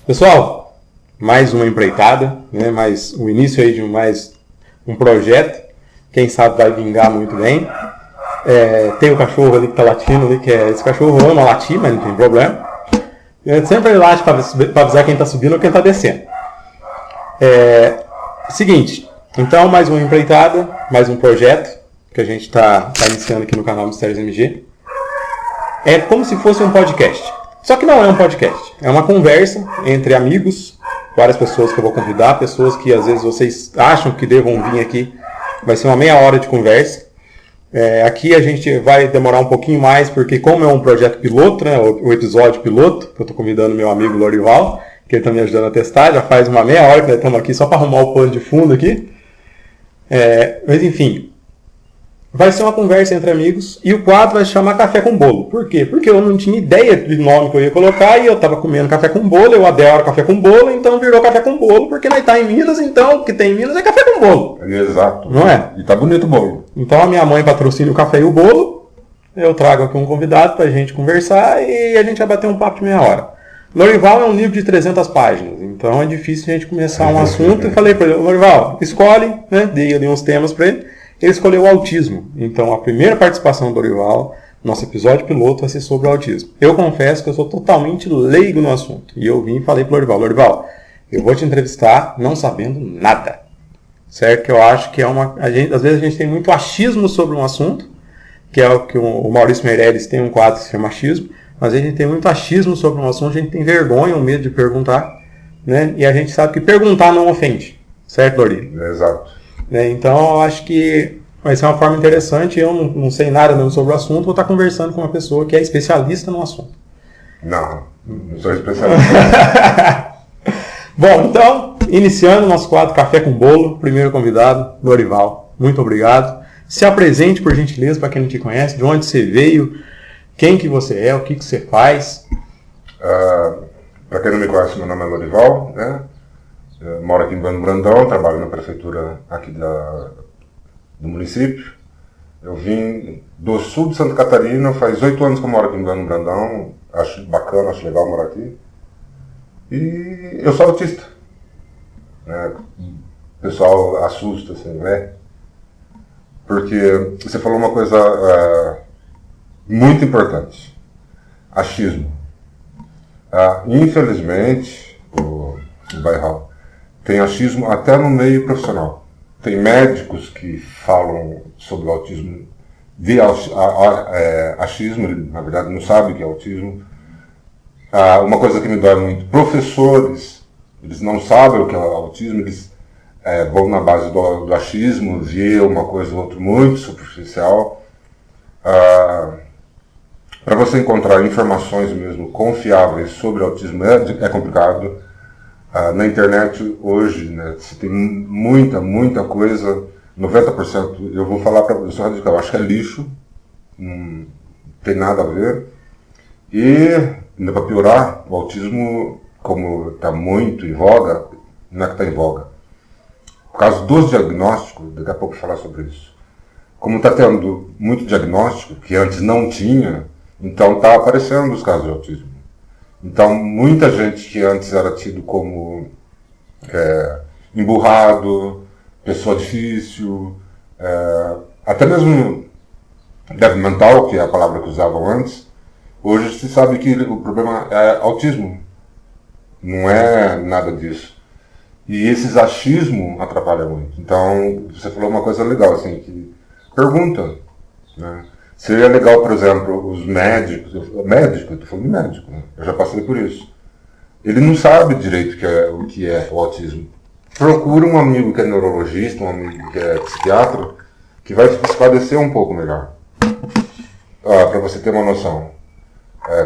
Pessoal, mais uma empreitada, né? Mais o início aí de mais um projeto. Quem sabe vai vingar muito bem. Tem o cachorro ali que tá latindo ali, esse cachorro ama latir, mas não tem problema. Sempre late para avisar quem tá subindo ou quem tá descendo. Seguinte, então mais uma empreitada, mais um projeto que a gente tá iniciando aqui no canal Mistérios MG. É como se fosse um podcast. Só que não é um podcast. É uma conversa entre amigos, várias pessoas que eu vou convidar, pessoas que às vezes vocês acham que devam vir aqui. Vai ser uma meia hora de conversa. Aqui a gente vai demorar um pouquinho mais, porque como é um projeto piloto, né, o episódio piloto, que eu estou convidando meu amigo Lorival, que ele está me ajudando a testar, já faz uma meia hora que nós estamos aqui só para arrumar o pano de fundo aqui. Mas enfim, vai ser uma conversa entre amigos e o quadro vai se chamar Café com Bolo. Por quê? Porque eu não tinha ideia do nome que eu ia colocar e eu estava comendo café com bolo, eu adoro café com bolo, então virou Café com Bolo, porque nós tá em Minas, então o que tem em Minas é café com bolo. Exato. Não é? E tá bonito o bolo. Então a minha mãe patrocina o café e o bolo, eu trago aqui um convidado pra gente conversar e a gente vai bater um papo de meia hora. Lorival é um livro de 300 páginas, então é difícil a gente começar um assunto e falei pra ele, Lorival, escolhe, né? Dei ali uns temas pra ele. Ele escolheu o autismo. Então, a primeira participação do Lorival, nosso episódio piloto, vai ser sobre o autismo. Eu confesso que eu sou totalmente leigo no assunto. E eu vim e falei para o Lorival, Lorival, eu vou te entrevistar não sabendo nada. Certo? Que eu acho que às vezes a gente tem muito achismo sobre um assunto, que é o que o Maurício Meirelles tem um quadro que se chama achismo, mas a gente tem muito achismo sobre um assunto, a gente tem vergonha ou medo de perguntar, né? E a gente sabe que perguntar não ofende. Certo, Lori? Exato. Então, eu acho que vai ser uma forma interessante. Eu não sei nada mesmo sobre o assunto, vou estar conversando com uma pessoa que é especialista no assunto. Não sou especialista. Bom, então, iniciando o nosso quadro Café com Bolo, primeiro convidado, Lorival. Muito obrigado. Se apresente, por gentileza, para quem não te conhece, de onde você veio, quem que você é, o que você faz. Para quem não me conhece, meu nome é Lorival, né? Eu moro aqui em Bando Brandão, trabalho na prefeitura aqui do município. Eu vim do sul de Santa Catarina, faz 8 anos que eu moro aqui em Bando Brandão. Acho bacana, acho legal morar aqui. E eu sou autista. Né? O pessoal assusta, assim, né? Porque você falou uma coisa muito importante. Achismo. Infelizmente, o Bairral, tem achismo até no meio profissional. Tem médicos que falam sobre o autismo de achismo, ele, na verdade, não sabe o que é autismo. Uma coisa que me dói muito, professores, eles não sabem o que é autismo, eles vão na base do achismo, vê uma coisa ou outra muito superficial. Para você encontrar informações mesmo confiáveis sobre autismo é complicado. Na internet hoje, né, você tem muita coisa, 90%, eu vou falar para você, eu acho que é lixo, não tem nada a ver. E, ainda para piorar, o autismo, como está muito em voga, não é que está em voga. Por causa dos diagnósticos, daqui a pouco eu vou falar sobre isso. Como está tendo muito diagnóstico, que antes não tinha, então está aparecendo os casos de autismo. Então, muita gente que antes era tido como emburrado, pessoa difícil, até mesmo débil mental, que é a palavra que usavam antes, hoje se sabe que o problema é autismo. Não é nada disso. E esses achismos atrapalham muito. Então, você falou uma coisa legal, assim, que pergunta, né? Seria legal, por exemplo, os médicos, eu estou falando de médico, né? Eu já passei por isso. Ele não sabe direito o que é o autismo. Procura um amigo que é neurologista, um amigo que é psiquiatra, que vai te esclarecer um pouco melhor. Para você ter uma noção.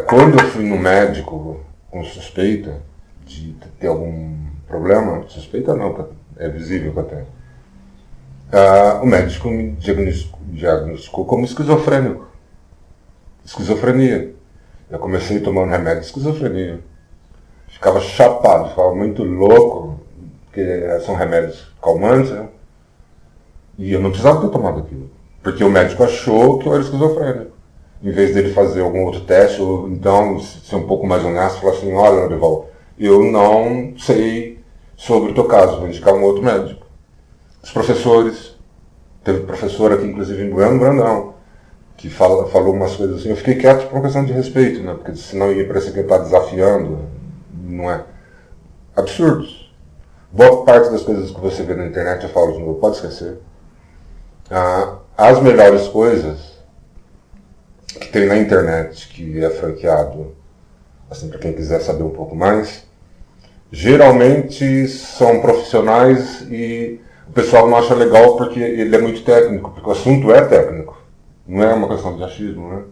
Quando eu fui no médico com suspeita de ter algum problema, suspeita não, é visível que eu tenho. O médico me diagnosticou como esquizofrênico. Esquizofrenia. Eu comecei tomando remédio de esquizofrenia. Ficava chapado, ficava muito louco, porque são remédios calmantes, né? E eu não precisava ter tomado aquilo. Porque o médico achou que eu era esquizofrênico. Em vez dele fazer algum outro teste, ou então ser um pouco mais honesto, falar assim, olha, Lorival, eu não sei sobre o teu caso, vou indicar um outro médico. Os professores, teve professor aqui, inclusive em Bueno Brandão, que falou umas coisas assim, eu fiquei quieto por uma questão de respeito, né? Porque senão ia parecer que ele está desafiando, não é? Absurdos. Boa parte das coisas que você vê na internet, eu falo de novo, pode esquecer. As melhores coisas que tem na internet, que é franqueado, assim, para quem quiser saber um pouco mais, geralmente são profissionais e o pessoal não acha legal porque ele é muito técnico, porque o assunto é técnico, não é uma questão de achismo, né?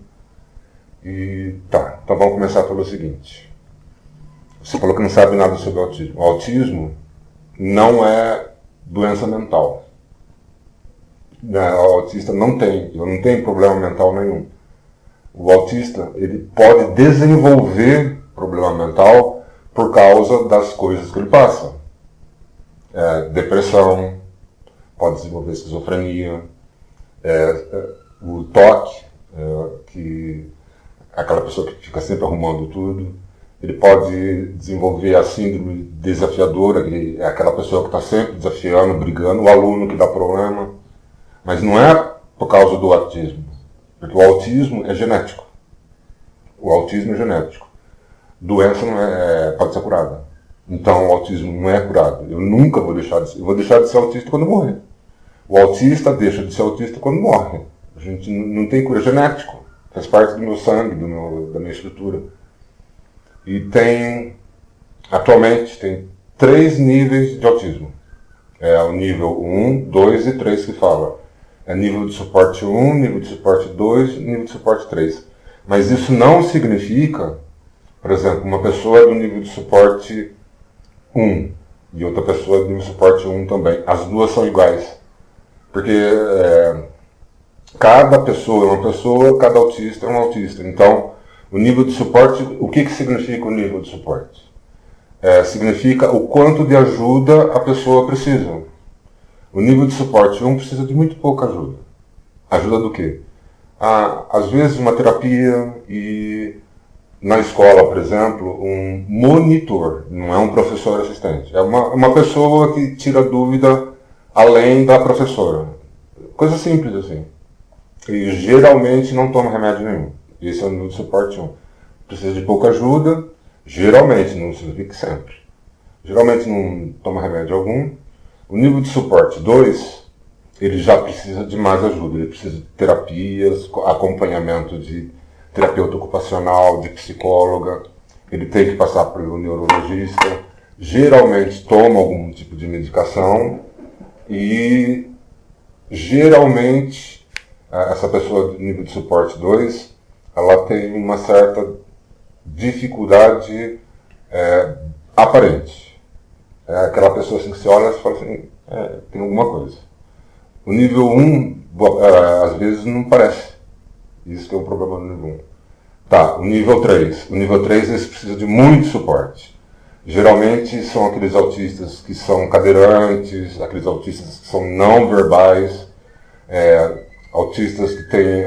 E tá, então vamos começar pelo seguinte. Você falou que não sabe nada sobre o autismo. O autismo não é doença mental. O autista não tem problema mental nenhum. O autista, ele pode desenvolver problema mental por causa das coisas que ele passa. Depressão, pode desenvolver esquizofrenia, o toque, que é aquela pessoa que fica sempre arrumando tudo. Ele pode desenvolver a síndrome desafiadora, que é aquela pessoa que está sempre desafiando, brigando, o aluno que dá problema. Mas não é por causa do autismo, porque o autismo é genético. O autismo é genético. Doença não pode ser curada. Então o autismo não é curado. Eu nunca vou deixar de ser. Eu vou deixar de ser autista quando morrer. O autista deixa de ser autista quando morre. A gente não tem cura, é genético. Faz parte do meu sangue, da minha estrutura. E atualmente, tem 3 níveis de autismo. É o nível 1, 2 e 3 que fala. É nível de suporte 1, nível de suporte 2 e nível de suporte 3. Mas isso não significa, por exemplo, uma pessoa do nível de suporte 1 e outra pessoa do nível de suporte 1 também. As duas são iguais. Porque cada pessoa é uma pessoa, cada autista é um autista. Então, o nível de suporte, o que significa o nível de suporte? Significa o quanto de ajuda a pessoa precisa. O nível de suporte 1 precisa de muito pouca ajuda. Ajuda do quê? Às vezes uma terapia e na escola, por exemplo, um monitor, não é um professor assistente. É uma pessoa que tira dúvida além da professora. Coisa simples assim. E geralmente não toma remédio nenhum. Esse é o nível de suporte 1. Precisa de pouca ajuda, geralmente, não significa que sempre. Geralmente não toma remédio algum. O nível de suporte 2, ele já precisa de mais ajuda. Ele precisa de terapias, acompanhamento de terapeuta ocupacional, de psicóloga. Ele tem que passar por um neurologista. Geralmente toma algum tipo de medicação. E geralmente essa pessoa do nível de suporte 2, ela tem uma certa dificuldade aparente. É aquela pessoa assim que você olha e fala assim, tem alguma coisa. O nível 1, às vezes não parece. Isso que é o problema do nível 1. Tá, o nível 3. O nível 3, esse precisa de muito suporte. Geralmente são aqueles autistas que são cadeirantes, aqueles autistas que são não verbais, autistas que têm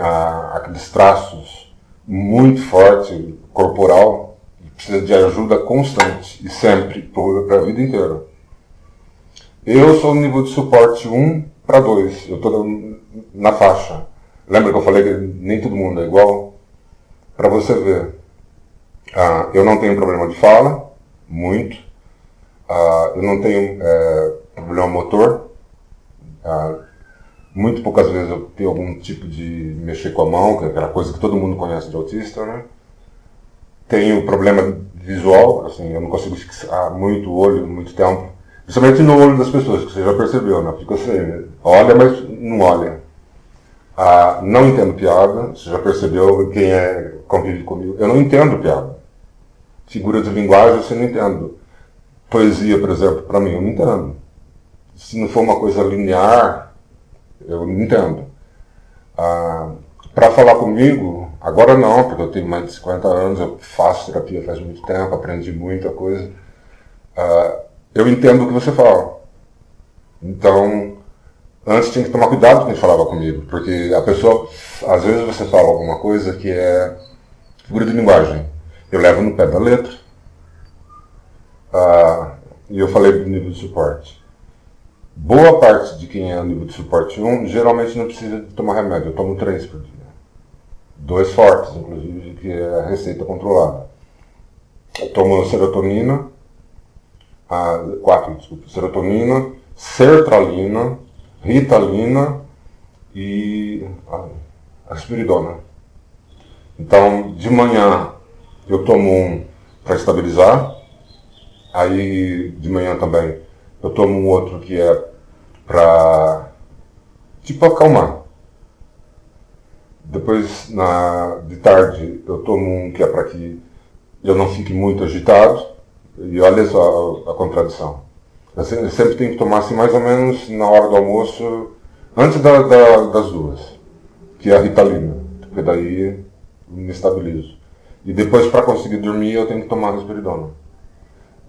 aqueles traços muito fortes, corporal, e precisa de ajuda constante e sempre, para a vida inteira. Eu sou no nível de suporte 1 para 2, eu estou na faixa. Lembra que eu falei que nem todo mundo é igual? Para você ver, eu não tenho problema de fala, muito. Eu não tenho problema motor. Muito poucas vezes eu tenho algum tipo de mexer com a mão, que é aquela coisa que todo mundo conhece de autista, né? Tenho problema visual, assim, eu não consigo fixar muito o olho muito tempo. Principalmente no olho das pessoas, que você já percebeu, né? Fica assim, olha, mas não olha. Não entendo piada, você já percebeu quem convive comigo. Eu não entendo piada. Figura de linguagem, você não entendo. Poesia, por exemplo, para mim, eu não entendo. Se não for uma coisa linear, eu não entendo. Para falar comigo, agora não, porque eu tenho mais de 50 anos, eu faço terapia faz muito tempo, aprendi muita coisa. Eu entendo o que você fala. Então, antes tinha que tomar cuidado com quem falava comigo, porque a pessoa, às vezes você fala alguma coisa que é figura de linguagem. Eu levo no pé da letra. e eu falei do nível de suporte. Boa parte de quem é nível de suporte 1 geralmente não precisa de tomar remédio. Eu tomo 3 por dia. 2 fortes, inclusive, que é a receita controlada. Eu tomo serotonina, 4, desculpa, serotonina, sertralina, ritalina e risperidona. Então, de manhã eu tomo um para estabilizar, aí de manhã também eu tomo um outro que é para, tipo, acalmar. Depois, de tarde, eu tomo um que é para que eu não fique muito agitado. E olha só a contradição. Eu sempre tenho que tomar assim, mais ou menos na hora do almoço, antes das 2, que é a ritalina, porque daí me estabilizo. E depois, para conseguir dormir, eu tenho que tomar a risperidona.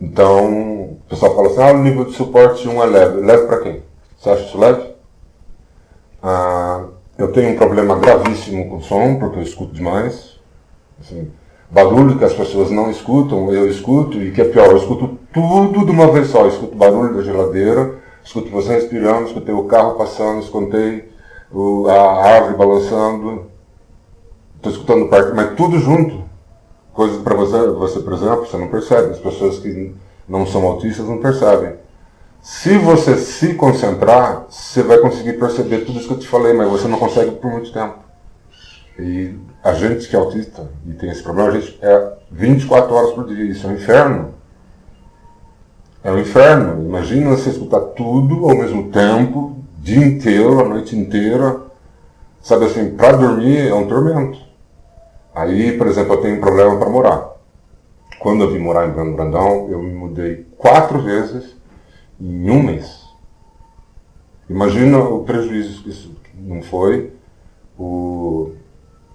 Então, o pessoal fala assim, o nível de suporte 1 é leve. Leve para quem? Você acha isso leve? Eu tenho um problema gravíssimo com som, porque eu escuto demais. Assim, barulho que as pessoas não escutam, eu escuto, e que é pior, eu escuto tudo de uma vez só. Eu escuto barulho da geladeira, escuto você respirando, escutei o carro passando, escutei a árvore balançando, estou escutando o parque, mas tudo junto. Coisas para você, por exemplo, você não percebe. As pessoas que não são autistas não percebem. Se você se concentrar, você vai conseguir perceber tudo isso que eu te falei, mas você não consegue por muito tempo. E a gente que é autista e tem esse problema, a gente é 24 horas por dia. Isso é um inferno. É um inferno. Imagina você escutar tudo ao mesmo tempo, o dia inteiro, a noite inteira. Sabe assim, para dormir é um tormento. Aí, por exemplo, eu tenho um problema para morar. Quando eu vim morar em Grande Brandão, eu me mudei 4 vezes em um mês. Imagina o prejuízo que isso não foi, o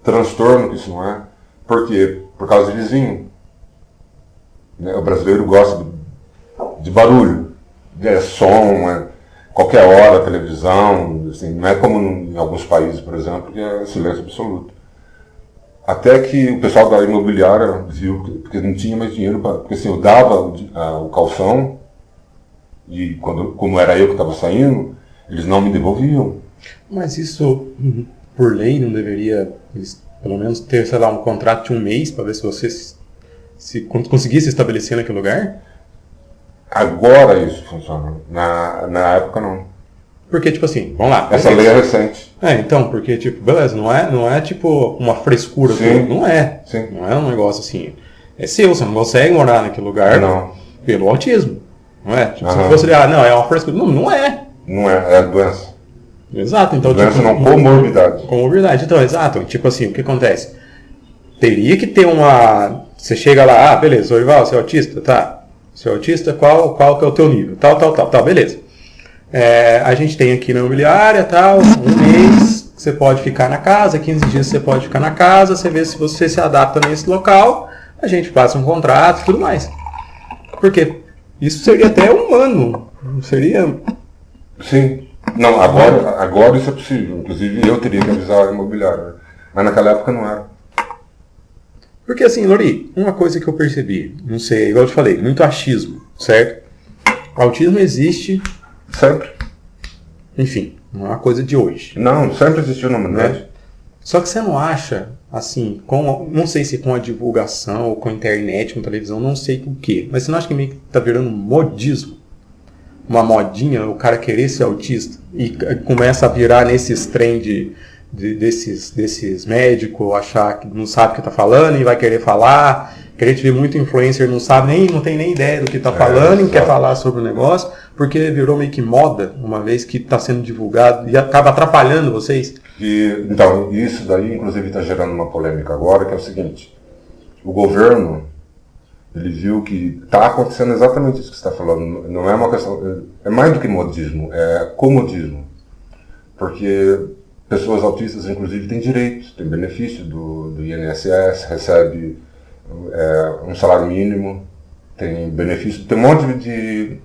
transtorno que isso não é. Por quê? Por causa de vizinho. O brasileiro gosta de barulho, som, qualquer hora, televisão, assim, não é como em alguns países, por exemplo, que é silêncio absoluto. Até que o pessoal da imobiliária viu, porque não tinha mais dinheiro, porque assim, eu dava o calção, e como era eu que estava saindo, eles não me devolviam. Mas isso, por lei, não deveria, pelo menos, ter, sei lá, um contrato de um mês para ver se você se conseguisse estabelecer naquele lugar? Agora isso funciona. Na época não. Porque, tipo assim, vamos lá. Essa lei é recente. Então, porque, tipo, beleza, não é tipo uma frescura. Sim. Não é. Sim. Não é um negócio assim. É seu, você não consegue morar naquele lugar pelo autismo. Não é? Tipo, se fosse, não, é uma frescura. Não é. Não é, é doença. Exato, então, doença tipo, não, comorbidade. Comorbidade, então, exato. Tipo assim, o que acontece? Teria que ter uma... Você chega lá, beleza, Orival, você é autista? Tá. Você é autista, qual que é o teu nível? Tal, beleza. A gente tem aqui na imobiliária, tal, um mês você pode ficar na casa, 15 dias você pode ficar na casa, você vê se você se adapta nesse local, a gente passa um contrato e tudo mais. Porque isso seria até humano, não seria... Sim. Não, agora isso é possível. Inclusive eu teria que avisar a imobiliária. Mas naquela época não era. Porque assim, Lori, uma coisa que eu percebi, não sei, igual eu te falei, muito achismo, certo? O autismo existe... Sempre. Enfim, não é uma coisa de hoje. Não, sempre existiu na humanidade. Só que você não acha, assim, não sei se com a divulgação, ou com a internet, com a televisão, não sei o quê, mas você não acha que meio que tá virando um modismo? Uma modinha, o cara querer ser autista, e começa a virar nesses trem desses médicos, achar que não sabe o que tá falando e vai querer falar, querer te ver muito influencer, não tem nem ideia do que tá falando e quer falar sobre o negócio, porque virou meio que moda, uma vez que está sendo divulgado e acaba atrapalhando vocês. Então, isso daí, inclusive, está gerando uma polêmica agora, que é o seguinte, o governo, ele viu que está acontecendo exatamente isso que você está falando, não é uma questão, é mais do que modismo, é comodismo, porque pessoas autistas, inclusive, têm direitos, têm benefício do INSS, recebe um salário mínimo, tem benefício, tem um monte de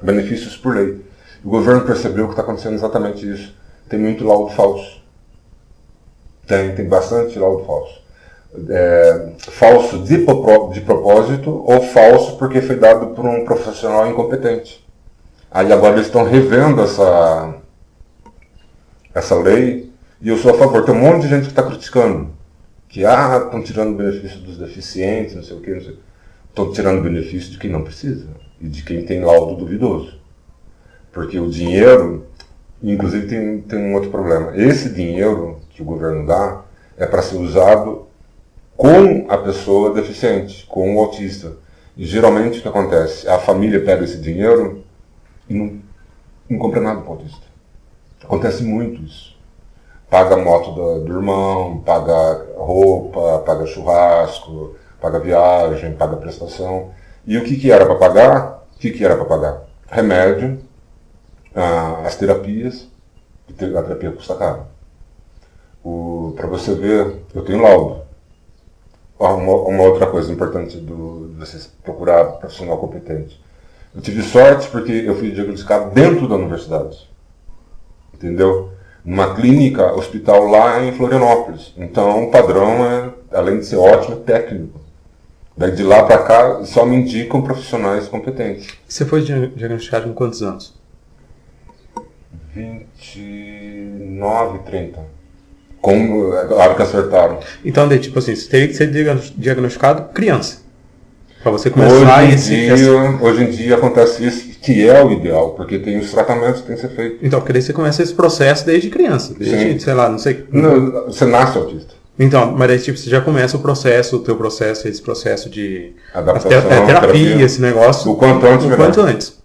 benefícios por lei. O governo percebeu que está acontecendo exatamente isso. Tem muito laudo falso. Tem bastante laudo falso. falso de propósito ou falso porque foi dado por um profissional incompetente. Aí agora eles estão revendo essa lei e eu sou a favor. Tem um monte de gente que está criticando. Que estão tirando benefício dos deficientes, não sei o quê. Estão tirando benefício de quem não precisa e de quem tem laudo duvidoso. Porque o dinheiro, inclusive tem um outro problema. Esse dinheiro que o governo dá é para ser usado com a pessoa deficiente, com o autista. E geralmente o que acontece? A família pega esse dinheiro e não compra nada para o autista. Acontece muito isso. Paga a moto do irmão, paga roupa, paga churrasco, paga viagem, paga prestação. E o que era para pagar? O que era para pagar? Remédio, as terapias, a terapia custa caro. Para você ver, eu tenho laudo. Uma outra coisa importante de você procurar profissional competente. Eu tive sorte porque eu fui diagnosticado dentro da universidade. Entendeu? Numa clínica, hospital lá em Florianópolis. Então o padrão além de ser ótimo, é técnico. Daí de lá para cá só me indicam profissionais competentes. Você foi diagnosticado com quantos anos? 29, 30. Como a hora que acertaram. Então, tipo assim, você teria que ser diagnosticado criança. Para você começar hoje em dia acontece isso, que é o ideal, porque tem os tratamentos que tem que ser feito. Então, porque daí você começa esse processo desde criança. Desde, sei lá, não sei... Não, você nasce autista. Então, mas aí tipo, você já começa o teu processo, esse processo de adaptação, terapia, esse negócio. O quanto antes, melhor. Quanto antes.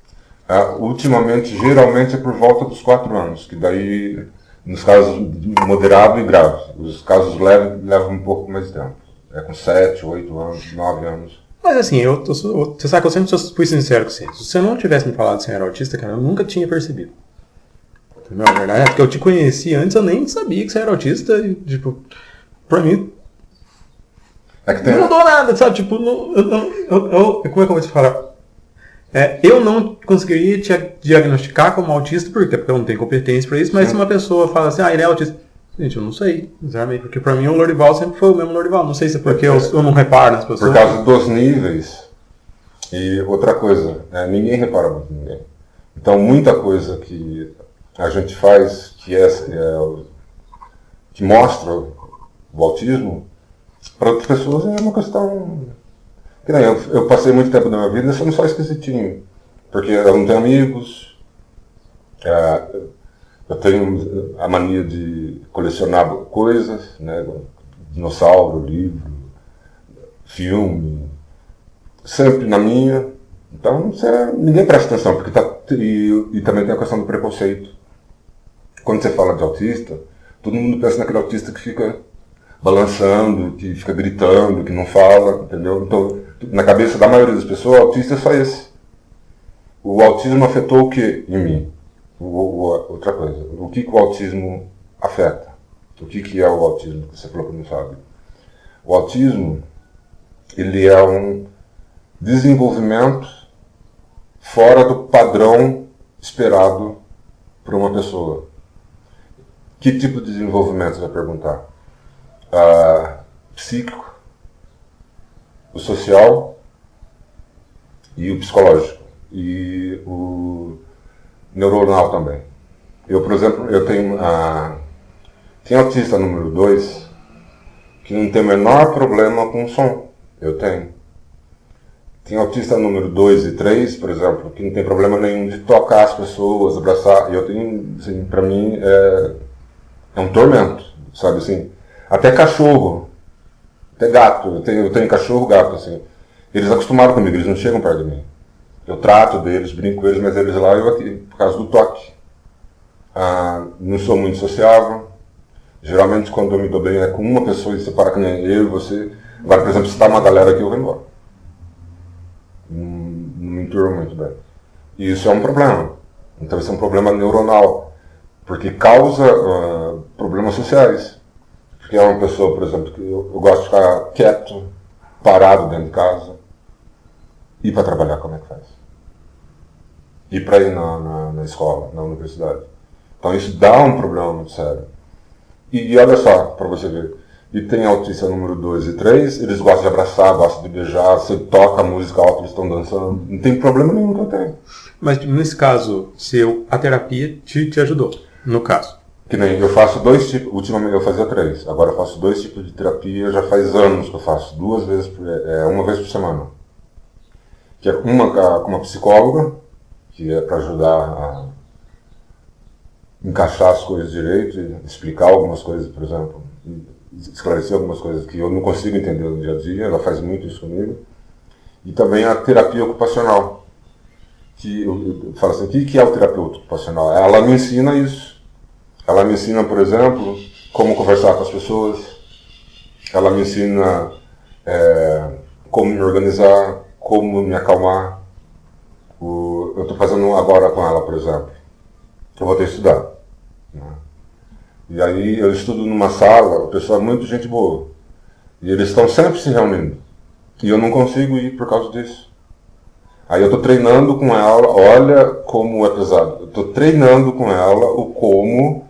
Ultimamente, geralmente é por volta dos 4 anos, que daí, nos casos moderado e grave. Os casos leves levam um pouco mais de tempo. É com 7, 8 anos, 9 anos. Mas assim, você sabe que eu sempre fui sincero com você. Se você não tivesse me falado que você era autista, cara, eu nunca tinha percebido. Entendeu? A verdade é porque eu te conheci antes, eu nem sabia que você era autista. E, tipo, pra mim, não mudou nada, sabe? Tipo, como é que eu vou te falar? Eu não conseguiria te diagnosticar como autista, porque eu não tenho competência pra isso, mas se uma pessoa fala assim, ele é autista. Gente, eu não sei, sabe? Porque pra mim o Lorival sempre foi o mesmo Lorival. Não sei se é porque eu não reparo nas pessoas. Por causa dos níveis. E outra coisa, ninguém repara muito ninguém. Então muita coisa que a gente faz que mostra o autismo, para outras pessoas é uma questão... Que nem eu passei muito tempo da minha vida sendo só esquisitinho. Porque eu não tenho amigos, eu tenho a mania de colecionar coisas, né? Dinossauro, livro, filme, sempre na minha. Então ninguém presta atenção, porque e também tem a questão do preconceito. Quando você fala de autista, todo mundo pensa naquele autista que fica balançando, que fica gritando, que não fala, entendeu? Então, na cabeça da maioria das pessoas, o autista é só esse. O autismo afetou o que em mim? Outra coisa, o que o autismo afeta? O que é o autismo, que você falou que não sabe? O autismo, ele é um desenvolvimento fora do padrão esperado por uma pessoa. Que tipo de desenvolvimento, você vai perguntar? Psíquico, o social e o psicológico. E o neuronal também. Eu, por exemplo, tem autista número 2 que não tem o menor problema com som. Eu tenho. Tem autista número 2 e 3, por exemplo, que não tem problema nenhum de tocar as pessoas, abraçar. E eu tenho, assim, pra mim, é um tormento, sabe assim? Até cachorro, até gato. Eu tenho cachorro, gato, assim. Eles acostumaram comigo, eles não chegam perto de mim. Eu trato deles, brinco com eles, mas eles lá, eu aqui, por causa do toque. Não sou muito sociável. Geralmente, quando eu me dou bem, é com uma pessoa e você para que nem eu e você. Agora, por exemplo, se está uma galera aqui, eu vou embora. Não me enturmo muito bem. E isso é um problema. Então, isso é um problema neuronal. Porque causa problemas sociais. Porque é uma pessoa, por exemplo, que eu gosto de ficar quieto, parado dentro de casa. Ir para trabalhar, como é que faz? Ir para ir na escola, na universidade. Então isso dá um problema muito sério. E olha só, para você ver, e tem autista número 2 e 3, eles gostam de abraçar, gostam de beijar, você toca a música alta, eles estão dançando, não tem problema nenhum que eu tenho. Mas nesse caso, a terapia te ajudou, no caso. Que nem eu faço 2 tipos, ultimamente eu fazia 3, agora eu faço 2 tipos de terapia, já faz anos que eu faço, 2 vezes, uma vez por semana. Que é uma com uma psicóloga, que é para ajudar a encaixar as coisas direito, e explicar algumas coisas, por exemplo, esclarecer algumas coisas que eu não consigo entender no dia a dia, ela faz muito isso comigo. E também a terapia ocupacional, que eu falo assim, o que é o terapeuta ocupacional? Ela me ensina isso. Ela me ensina, por exemplo, como conversar com as pessoas, ela me ensina como me organizar, como me acalmar. Eu estou fazendo agora com ela, por exemplo. Eu vou ter que estudar. Né? E aí eu estudo numa sala, o pessoal é muito gente boa. E eles estão sempre se reunindo. E eu não consigo ir por causa disso. Aí eu estou treinando com ela, olha como é pesado. Eu estou treinando com ela o como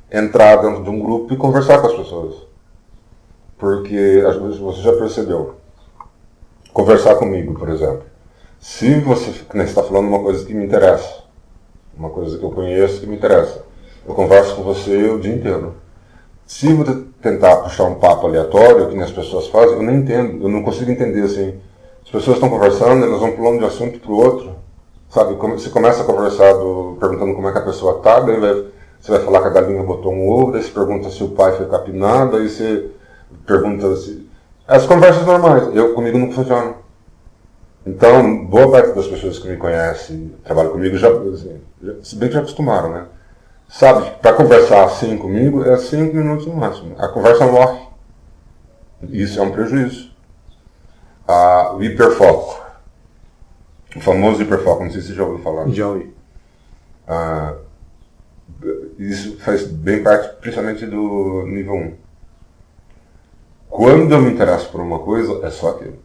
entrar dentro de um grupo e conversar com as pessoas. Porque, às vezes, você já percebeu, conversar comigo, por exemplo. Se você está falando uma coisa que me interessa, uma coisa que eu conheço que me interessa, eu converso com você o dia inteiro. Se você tentar puxar um papo aleatório, que as pessoas fazem, eu não entendo, eu não consigo entender assim. As pessoas estão conversando, elas vão pulando de assunto para o outro, sabe? Você começa a conversar perguntando como é que a pessoa está, daí você vai falar que a galinha botou um ovo, daí você pergunta se o pai foi capinado, aí você pergunta se... As conversas normais, comigo não funciona. Então, boa parte das pessoas que me conhecem, trabalham comigo, se bem que já acostumaram, né? Sabe, para conversar assim comigo, é 5 minutos no máximo. A conversa morre. Isso é um prejuízo. O hiperfoco. O famoso hiperfoco, não sei se você já ouviu falar. Já ouvi. Isso faz bem parte, principalmente do nível 1. Quando eu me interesso por uma coisa, é só aquilo.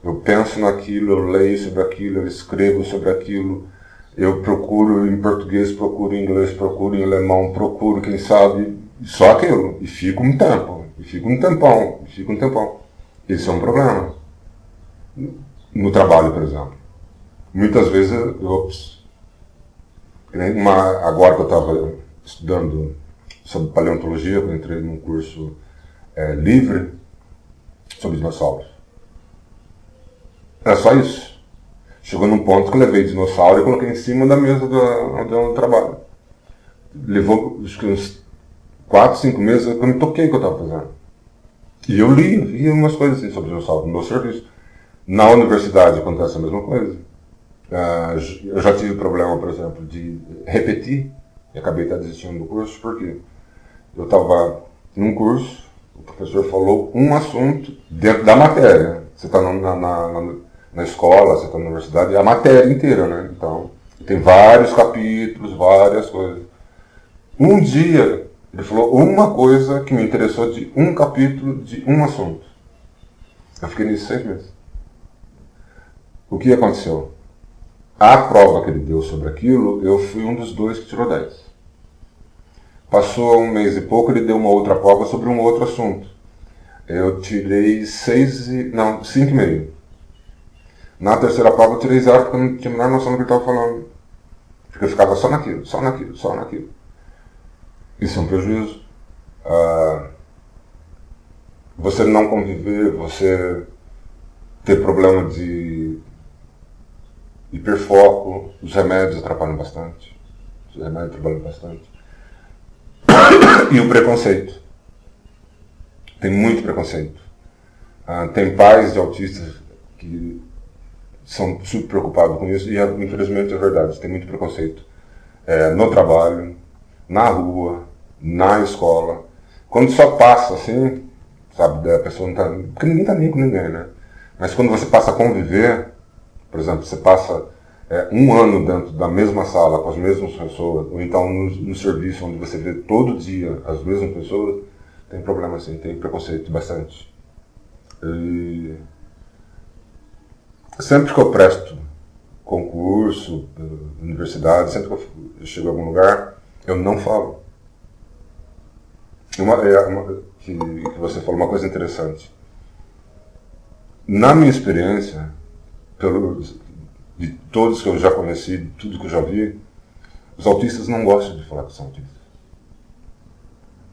Eu penso naquilo, eu leio sobre aquilo, eu escrevo sobre aquilo, eu procuro em português, procuro em inglês, procuro em alemão, procuro, quem sabe, só aquilo. E fico um tempo, e fico um tempão. Esse é um problema. No trabalho, por exemplo. Muitas vezes, agora que eu estava estudando sobre paleontologia, eu entrei num curso livre sobre dinossauros. Era só isso. Chegou num ponto que eu levei dinossauro e coloquei em cima da mesa onde eu trabalho. Levou acho que uns 4, 5 meses que eu me toquei o que eu estava fazendo. E eu vi umas coisas assim sobre dinossauro no meu serviço. Na universidade acontece a mesma coisa. Eu já tive problema, por exemplo, de repetir e acabei até desistindo do curso, porque eu estava num curso, o professor falou um assunto dentro da matéria. Você está na escola, você está na universidade, é a matéria inteira, né? Então, tem vários capítulos, várias coisas. Um dia, ele falou uma coisa que me interessou de um capítulo, de um assunto. Eu fiquei nisso 6 meses. O que aconteceu? A prova que ele deu sobre aquilo, eu fui um dos 2 que tirou 10. Passou 1 mês e pouco, ele deu uma outra prova sobre um outro assunto. Eu tirei 5,5. Na terceira prova eu tirei 0 porque eu não tinha a menor noção do que ele estava falando. Porque eu ficava só naquilo. Isso é um prejuízo. Você não conviver, você ter problema de hiperfoco, os remédios atrapalham bastante. E o preconceito. Tem muito preconceito. Tem pais de autistas que são super preocupados com isso e infelizmente é verdade, tem muito preconceito. No trabalho, na rua, na escola. Quando só passa assim, sabe, a pessoa não tá... Porque ninguém tá nem com ninguém, né? Mas quando você passa a conviver, por exemplo, você passa 1 ano dentro da mesma sala com as mesmas pessoas, ou então no serviço onde você vê todo dia as mesmas pessoas, tem problema assim, tem preconceito bastante. E sempre que eu presto concurso, universidade, sempre que eu chego a algum lugar, eu não falo. Que você falou uma coisa interessante. Na minha experiência, de todos que eu já conheci, de tudo que eu já vi, os autistas não gostam de falar que são autistas.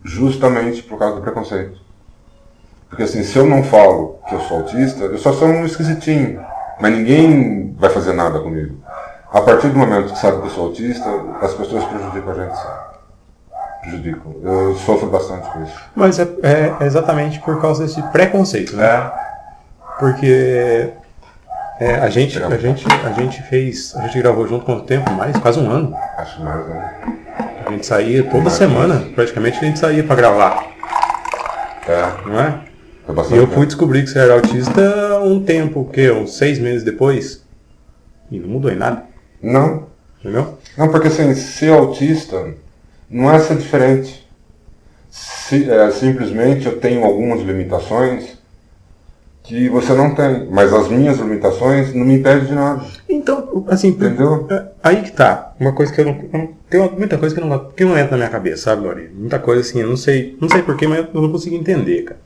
Justamente por causa do preconceito. Porque assim, se eu não falo que eu sou autista, eu só sou um esquisitinho. Mas ninguém vai fazer nada comigo. A partir do momento que sabe que eu sou autista, as pessoas prejudicam a gente, sabe? Prejudicam. Eu sofro bastante com isso. Mas é exatamente por causa desse preconceito, né? Porque a gente gravou junto quanto tempo? Quase um ano. Acho mais, né? A gente saía toda semana, praticamente a gente saía pra gravar. Não é? E eu fui descobrir que você era autista um tempo, uns 6 meses depois. E não mudou em nada. Não. Entendeu? Não, porque assim, ser autista não é ser diferente. Simplesmente eu tenho algumas limitações que você não tem. Mas as minhas limitações não me impedem de nada. Então, assim, entendeu? Aí que tá. Uma coisa que eu não. Tem muita coisa que não entra na minha cabeça, sabe, Lori? Muita coisa assim, eu não sei porquê, mas eu não consigo entender, cara.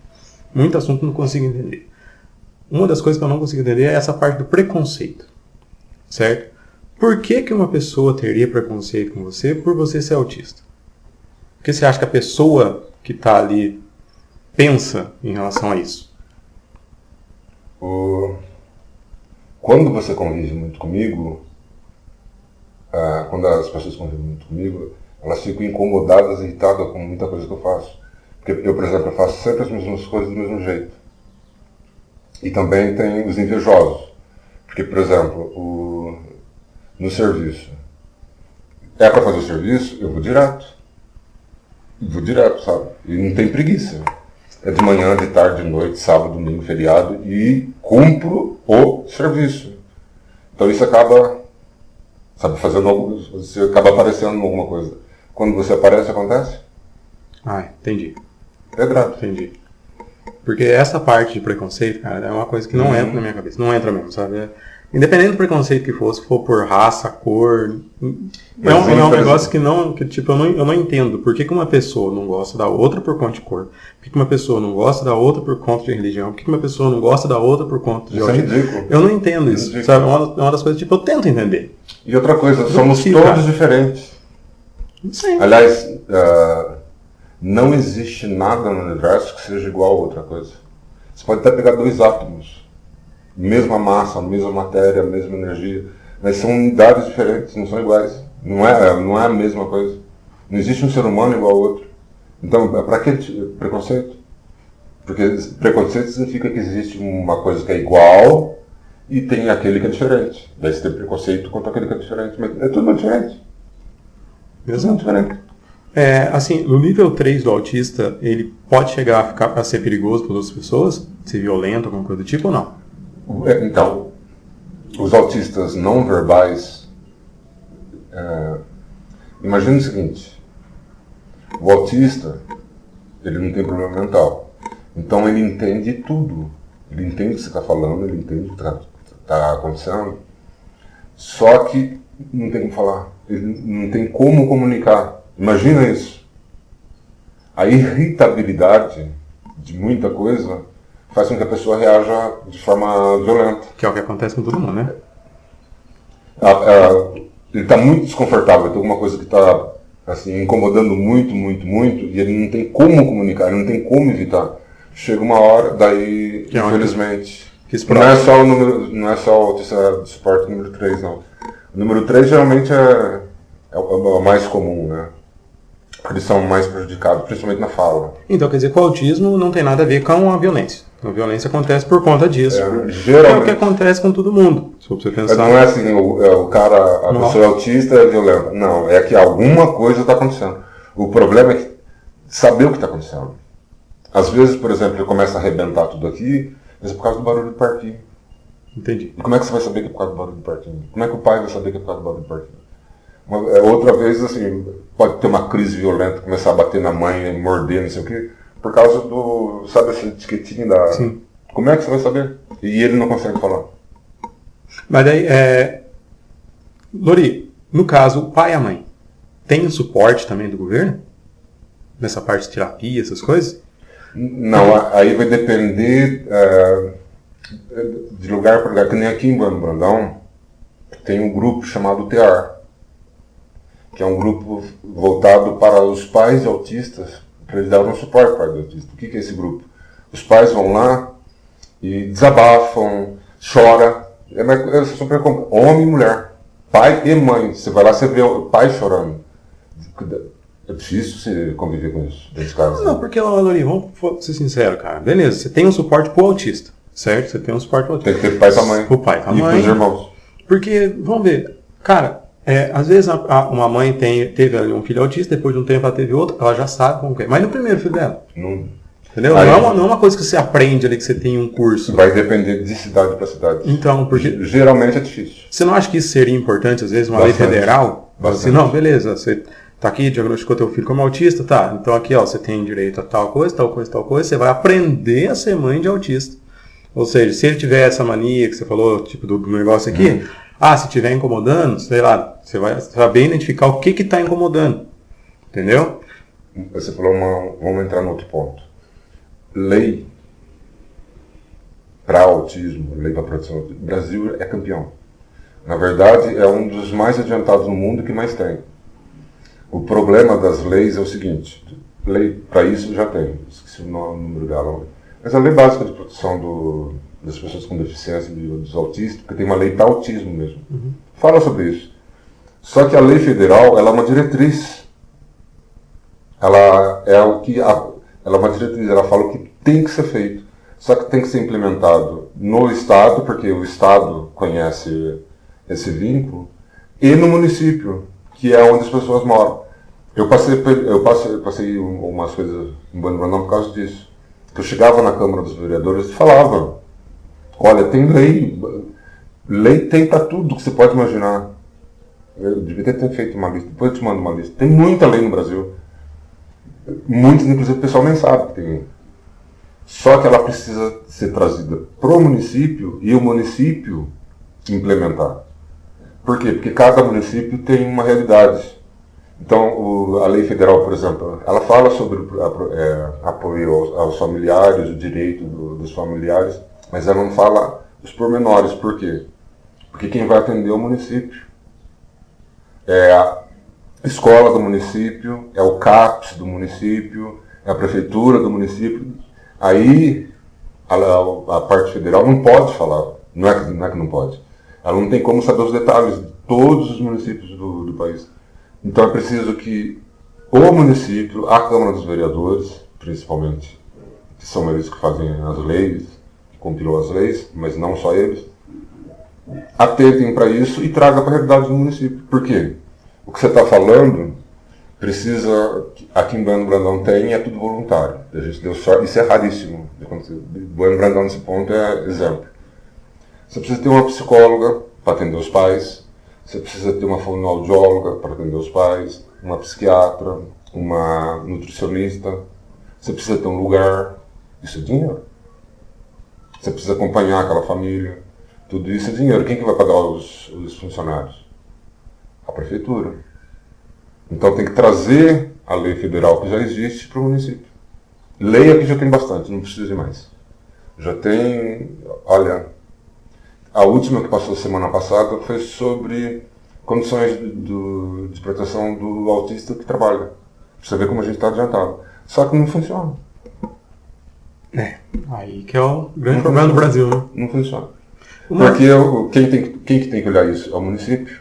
Muito assunto eu não consigo entender. Uma das coisas que eu não consigo entender é essa parte do preconceito. Certo? Por que uma pessoa teria preconceito com você por você ser autista? Por que você acha que a pessoa que está ali pensa em relação a isso? Quando você convive muito comigo, quando as pessoas convivem muito comigo, elas ficam incomodadas, irritadas com muita coisa que eu faço. Porque eu, por exemplo, eu faço sempre as mesmas coisas do mesmo jeito. E também tem os invejosos. Porque, por exemplo, no serviço. É para fazer o serviço, eu vou direto. Vou direto, sabe? E não tem preguiça. É de manhã, de tarde, de noite, sábado, domingo, feriado. E cumpro o serviço. Então isso acaba, sabe, você acaba aparecendo em alguma coisa. Quando você aparece, acontece? Entendi. É grato. Entendi. Porque essa parte de preconceito, cara, é uma coisa que não entra na minha cabeça. Não entra mesmo, sabe? Independente do preconceito que for, se for por raça, cor... É um negócio que eu não entendo. Por que uma pessoa não gosta da outra por conta de cor? Por que uma pessoa não gosta da outra por conta de religião? Por que uma pessoa não gosta da outra por conta de... Isso é ridículo. Eu não entendo isso, sabe? É uma das coisas, eu tento entender. E outra coisa, somos todos diferentes. Sim. Aliás, não existe nada no universo que seja igual a outra coisa. Você pode até pegar 2 átomos, mesma massa, mesma matéria, mesma energia, mas são unidades diferentes, não são iguais. Não é a mesma coisa. Não existe um ser humano igual ao outro. Então, para que preconceito? Porque preconceito significa que existe uma coisa que é igual e tem aquele que é diferente. Daí você tem preconceito contra aquele que é diferente, mas é tudo diferente. Exato. Diferente. Assim, no nível 3 do autista, ele pode chegar a ser perigoso para outras pessoas? Ser violento, alguma coisa do tipo ou não? Então, os autistas não verbais, imagina o seguinte, o autista, ele não tem problema mental, então ele entende tudo, ele entende o que você está falando, ele entende o que está acontecendo, só que não tem como falar, ele não tem como comunicar. Imagina isso. A irritabilidade de muita coisa faz com que a pessoa reaja de forma violenta. Que é o que acontece com todo mundo, né? Ele está muito desconfortável, tem alguma coisa que está assim, incomodando muito, muito, muito, e ele não tem como comunicar, ele não tem como evitar. Chega uma hora, daí, infelizmente... Não é só o autista de suporte número 3, não. O número 3 geralmente é o mais comum, né? Eles são mais prejudicados, principalmente na fala. Então, quer dizer que o autismo não tem nada a ver com a violência. A violência acontece por conta disso. Geralmente, é o que acontece com todo mundo. Se você pensar. Não é assim, a pessoa autista é violenta. Não, é que alguma coisa está acontecendo. O problema é saber o que está acontecendo. Às vezes, por exemplo, ele começa a arrebentar tudo aqui, mas é por causa do barulho do parquinho. Entendi. E como é que você vai saber que é por causa do barulho do parquinho? Como é que o pai vai saber que é por causa do barulho do parquinho? Outra vez, assim, pode ter uma crise violenta, começar a bater na mãe, morder, não sei o quê, por causa do, sabe, essa etiquetinha da... Sim. Como é que você vai saber? E ele não consegue falar. Mas daí, Lori, no caso, o pai e a mãe, tem o suporte também do governo? nessa parte de terapia, essas coisas? Não, aí vai depender de lugar para lugar. Que nem aqui em Brandão, tem um grupo chamado TEAR, que é um grupo voltado para os pais de autistas, para eles darem um suporte para os autistas. O que é esse grupo? Os pais vão lá e desabafam, choram. É super comum. Homem e mulher, pai e mãe. Você vai lá, você vê o pai chorando. É difícil você conviver com isso, nesse caso. Não, porque, Lori, vamos ser sinceros, cara. Beleza, você tem um suporte pro autista, certo? Você tem um suporte pro autista. Tem que ter pai pra mãe. Pro pai, pra e mãe. pros irmãos. Porque, vamos ver, cara, às vezes uma mãe teve ali um filho autista, depois de um tempo ela teve outro, ela já sabe como que é. Mas no primeiro filho dela. Entendeu? Aí, não é uma coisa que você aprende ali, que você tem um curso. Vai depender de cidade para cidade. Então, porque... Geralmente é difícil. Você não acha que isso seria importante, às vezes, uma lei federal? Assim, não, beleza, você tá aqui, diagnosticou teu filho como autista, tá, então aqui, ó, você tem direito a tal coisa, tal coisa, tal coisa, você vai aprender a ser mãe de autista. Ou seja, se ele tiver essa mania que você falou, tipo, do negócio aqui, se estiver incomodando, sei lá, você vai saber identificar o que está incomodando. Entendeu? Você falou vamos entrar no outro ponto. Lei para autismo, lei para proteção. O Brasil é campeão. Na verdade, é um dos mais adiantados no mundo que mais tem. O problema das leis é o seguinte, lei para isso já tem, esqueci o número dela, mas a lei básica de proteção das pessoas com deficiência, dos autistas, porque tem uma lei para autismo mesmo, fala sobre isso. Só que a lei federal, ela é uma diretriz, ela é uma diretriz, ela fala o que tem que ser feito, só que tem que ser implementado no Estado, porque o Estado conhece esse vínculo, e no município, que é onde as pessoas moram. Eu passei umas coisas em Brandão por causa disso. Eu chegava na Câmara dos Vereadores e falava, olha, tem lei tem para tudo que você pode imaginar. Eu devia ter feito uma lista, depois eu te mando uma lista. Tem muita lei no Brasil. Muitas, inclusive, o pessoal nem sabe que tem. Só que ela precisa ser trazida para o município e o município implementar. Por quê? Porque cada município tem uma realidade. Então, a lei federal, por exemplo, ela fala sobre apoio aos familiares, o direito dos familiares, mas ela não fala os pormenores. Por quê? Porque quem vai atender é o município. É a escola do município, é o CAPS do município, é a prefeitura do município. Aí, a parte federal não pode falar, não é que não pode. Ela não tem como saber os detalhes de todos os municípios do país. Então é preciso que o município, a Câmara dos Vereadores, principalmente, que são eles que fazem as leis, que compilam as leis, mas não só eles, atentem para isso e tragam para a realidade do município. Por quê? O que você está falando precisa, aqui em Bueno Brandão tem, é tudo voluntário. A gente deu sorte, isso é raríssimo. Bueno Brandão nesse ponto é exemplo. Você precisa ter uma psicóloga para atender os pais, você precisa ter uma fonoaudióloga para atender os pais, uma psiquiatra, uma nutricionista, você precisa ter um lugar, isso é dinheiro. Você precisa acompanhar aquela família, tudo isso é dinheiro. Quem que vai pagar os funcionários? A prefeitura. Então tem que trazer a lei federal que já existe para o município. Lei aqui já tem bastante, não precisa de mais. Já tem, olha... A última que passou semana passada foi sobre condições de proteção do autista que trabalha. Pra você ver como a gente está adiantado. Só que não funciona. Aí que é o grande problema do Brasil, né? Não funciona. Porque quem que tem que olhar isso? É o município.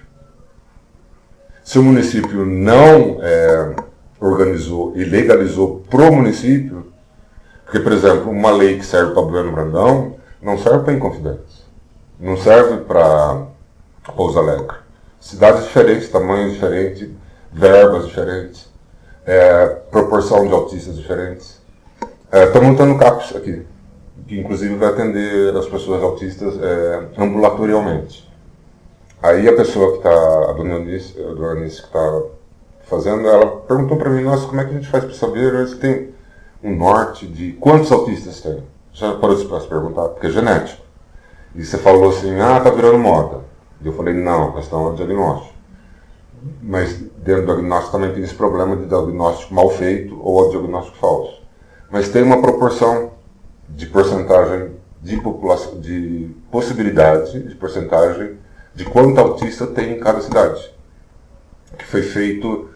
Se o município não organizou e legalizou pro município, porque, por exemplo, uma lei que serve para Bueno Brandão não serve para Inconfidentes. Não serve para Pouso Alegre. Cidades diferentes, tamanhos diferentes, verbas diferentes, proporção de autistas diferentes. Estou montando um CAPS aqui, que inclusive vai atender as pessoas autistas ambulatorialmente. Aí a pessoa que está, a dona Anice que está fazendo, ela perguntou para mim, nossa, como é que a gente faz para saber se tem um norte de quantos autistas tem? Já parou de se perguntar, porque é genético. E você falou assim, tá virando moda. E eu falei, não, a questão é diagnóstico. Mas dentro do diagnóstico também tem esse problema de diagnóstico mal feito ou diagnóstico falso. Mas tem uma proporção de porcentagem de população, de possibilidade, de porcentagem de quanto autista tem em cada cidade, que foi feito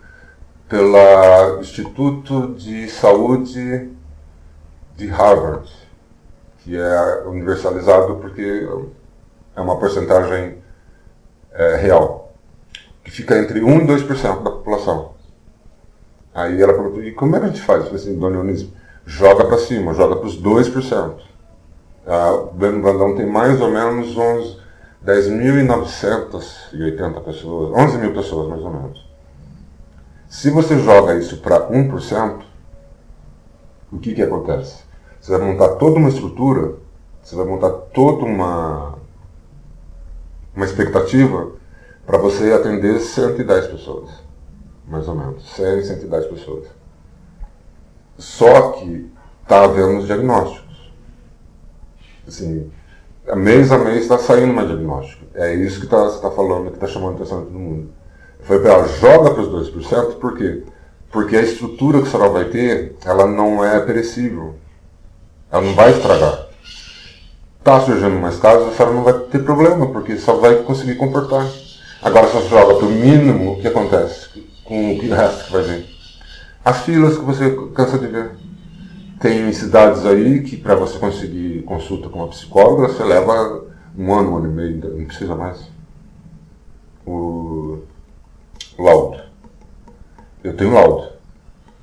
pelo Instituto de Saúde de Harvard, que é universalizado porque é uma porcentagem real, que fica entre 1% e 2% da população. Aí ela perguntou, e como é que a gente faz? Eu falei assim, Dona Eunice, joga para cima, joga para os 2%. O Belo Brandão tem mais ou menos 10.980 pessoas, 11 mil pessoas mais ou menos. Se você joga isso para 1%, o que acontece? Você vai montar toda uma estrutura, você vai montar toda uma expectativa para você atender 110 pessoas, mais ou menos, 100, 110 pessoas. Só que está havendo os diagnósticos. Assim, mês a mês está saindo mais diagnóstico. É isso que você está falando, que está chamando a atenção de todo mundo. Foi para ela, joga para os 2%, por quê? Porque a estrutura que a senhora vai ter, ela não é perecível. Ela não vai estragar. Está surgindo mais casos, a senhora não vai ter problema, porque só vai conseguir comportar. Agora, se você joga para o mínimo, o que acontece com o resto que vai vir? As filas que você cansa de ver. Tem cidades aí que para você conseguir consulta com uma psicóloga, você leva um ano e meio, não precisa mais. O laudo. Eu tenho laudo.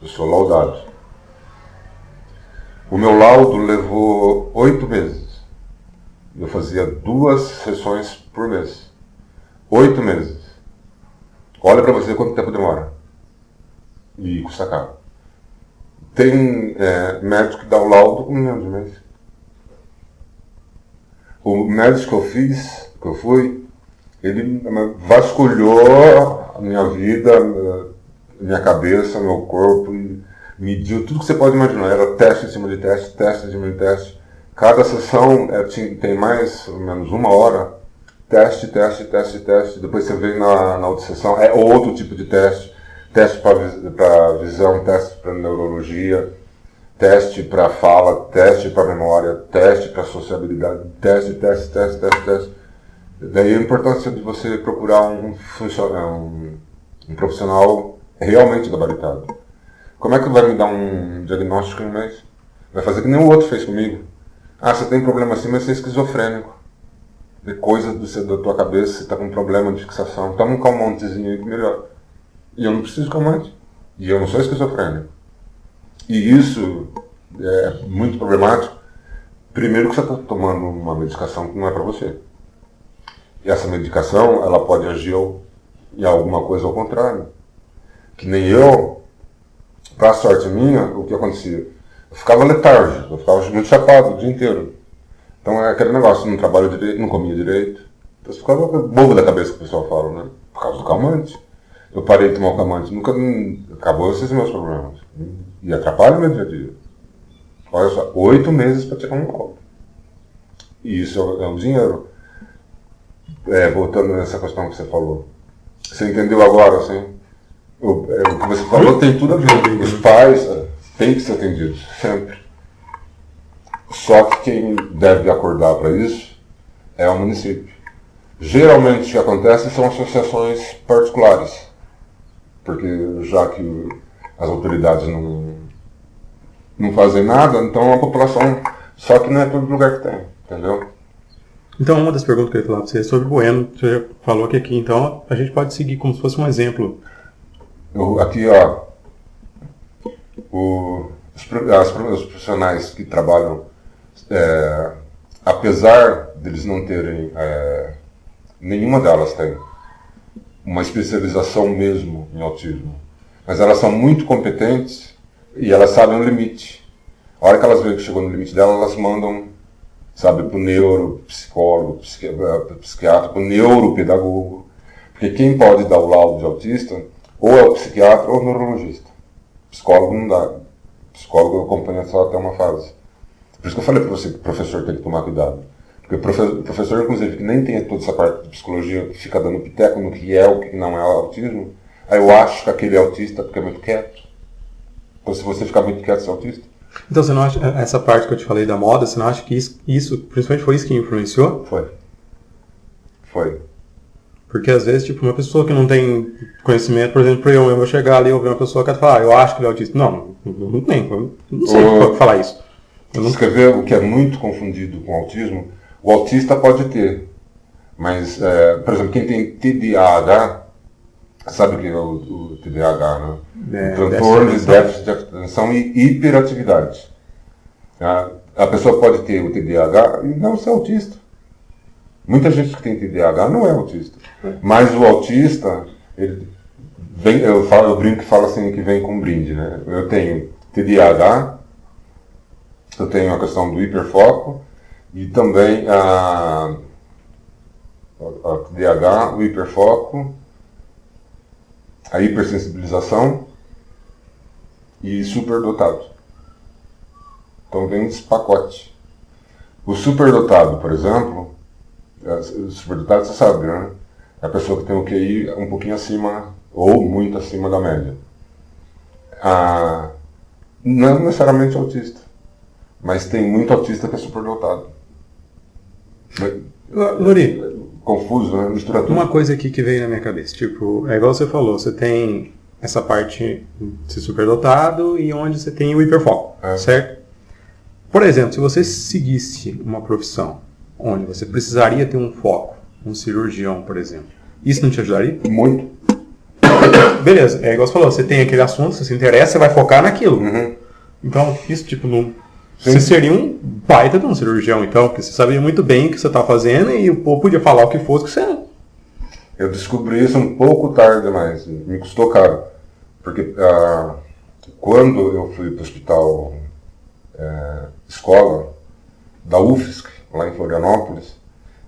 Eu sou laudado. O meu laudo levou 8 meses. Eu fazia 2 sessões por mês. 8 meses. Olha para você quanto tempo demora. E custa caro. Tem médico que dá o laudo com menos de mês. O médico que eu fui, ele vasculhou a minha vida, minha cabeça, meu corpo, e mediu tudo que você pode imaginar. Era teste em cima de teste, teste em cima de teste. Cada sessão tem mais ou menos 1 hora. Teste, teste, teste, teste. Depois você vem na outra sessão, é outro tipo de teste. Teste para visão, teste para neurologia, teste para fala, teste para memória, teste para sociabilidade, teste. Daí a importância de você procurar um profissional realmente gabaritado. Como é que vai me dar um diagnóstico em um mês? Vai fazer que nem o outro fez comigo. Ah, você tem problema assim, mas você é esquizofrênico. De coisa da tua cabeça, você está com um problema de fixação. Toma um calmantezinho aí que melhora. E eu não preciso de calmante. E eu não sou esquizofrênico. E isso é muito problemático. Primeiro que você está tomando uma medicação que não é para você. E essa medicação, ela pode agir em alguma coisa ao contrário. Que nem eu, para sorte minha, o que acontecia? Eu ficava letárgico, eu ficava muito chapado o dia inteiro. Então é aquele negócio, não trabalho direito, não comia direito. Então você ficava bobo da cabeça que o pessoal fala, né? Por causa do calmante. Eu parei de tomar o calmante, acabou esses meus problemas. E atrapalha o meu dia a dia. Olha só, 8 meses para tirar um laudo. E isso é um dinheiro. Voltando nessa questão que você falou. Você entendeu agora, assim? O que você falou tem tudo a ver. Os pais têm que ser atendidos, sempre. Só que quem deve acordar para isso é o município. Geralmente o que acontece são associações particulares. Porque já que as autoridades não fazem nada, então a população... Só que não é todo lugar que tem, entendeu? Então, uma das perguntas que eu ia falar para você é sobre Bueno. Você já falou que aqui, então, a gente pode seguir como se fosse um exemplo. Aqui, ó, os profissionais que trabalham, apesar deles não terem, nenhuma delas tem uma especialização mesmo em autismo, mas elas são muito competentes e elas sabem o limite. A hora que elas veem que chegou no limite dela, elas mandam, sabe, para o neuropsicólogo, psiquiatra, para o neuropedagogo, porque quem pode dar o laudo de autista ou é o psiquiatra ou o neurologista. Psicólogo não dá. Psicólogo acompanha só até uma fase. Por isso que eu falei para você que o professor tem que tomar cuidado. Porque o professor, inclusive, que nem tem toda essa parte de psicologia, que fica dando piteco no que é o que não é autismo, aí eu acho que aquele é autista porque é muito quieto. Então, se você ficar muito quieto, você é autista. Então, você não acha, essa parte que eu te falei da moda, você não acha que isso principalmente foi isso que influenciou? Foi. Porque às vezes, tipo, uma pessoa que não tem conhecimento, por exemplo, eu vou chegar ali e ouvir uma pessoa que vai falar, eu acho que ele é autista. Não tem, eu não sei falar isso. Você quer ver o que é muito confundido com autismo? O autista pode ter, mas, por exemplo, quem tem TDAH, sabe o que é o TDAH, né? Transtorno de déficit de atenção e hiperatividade. A pessoa pode ter o TDAH e não ser autista. Muita gente que tem TDAH não é autista. Mas o autista, ele vem, eu brinco e falo assim que vem com um brinde, né? Eu tenho TDAH, eu tenho a questão do hiperfoco e também a TDAH, o hiperfoco, a hipersensibilização e superdotado. Então vem esse pacote. O superdotado, por exemplo, o superdotado você sabe, né? É a pessoa que tem o QI um pouquinho acima ou muito acima da média. Não necessariamente autista, mas tem muito autista que é superdotado. Lori, confuso, né? Mistura tudo. Uma coisa aqui que veio na minha cabeça, tipo, é igual você falou, você tem essa parte de ser superdotado e onde você tem o hiperfoco, certo? Por exemplo, se você seguisse uma profissão onde você precisaria ter um foco, um cirurgião, por exemplo, isso não te ajudaria? Muito. Beleza, é igual você falou, você tem aquele assunto, você se interessa, você vai focar naquilo. Então, isso, tipo, não... Você seria um baita de um cirurgião, então, porque você sabia muito bem o que você está fazendo e o povo podia falar o que fosse que você não. Eu descobri isso um pouco tarde demais, me custou caro. Porque quando eu fui para o hospital escola da UFSC, lá em Florianópolis,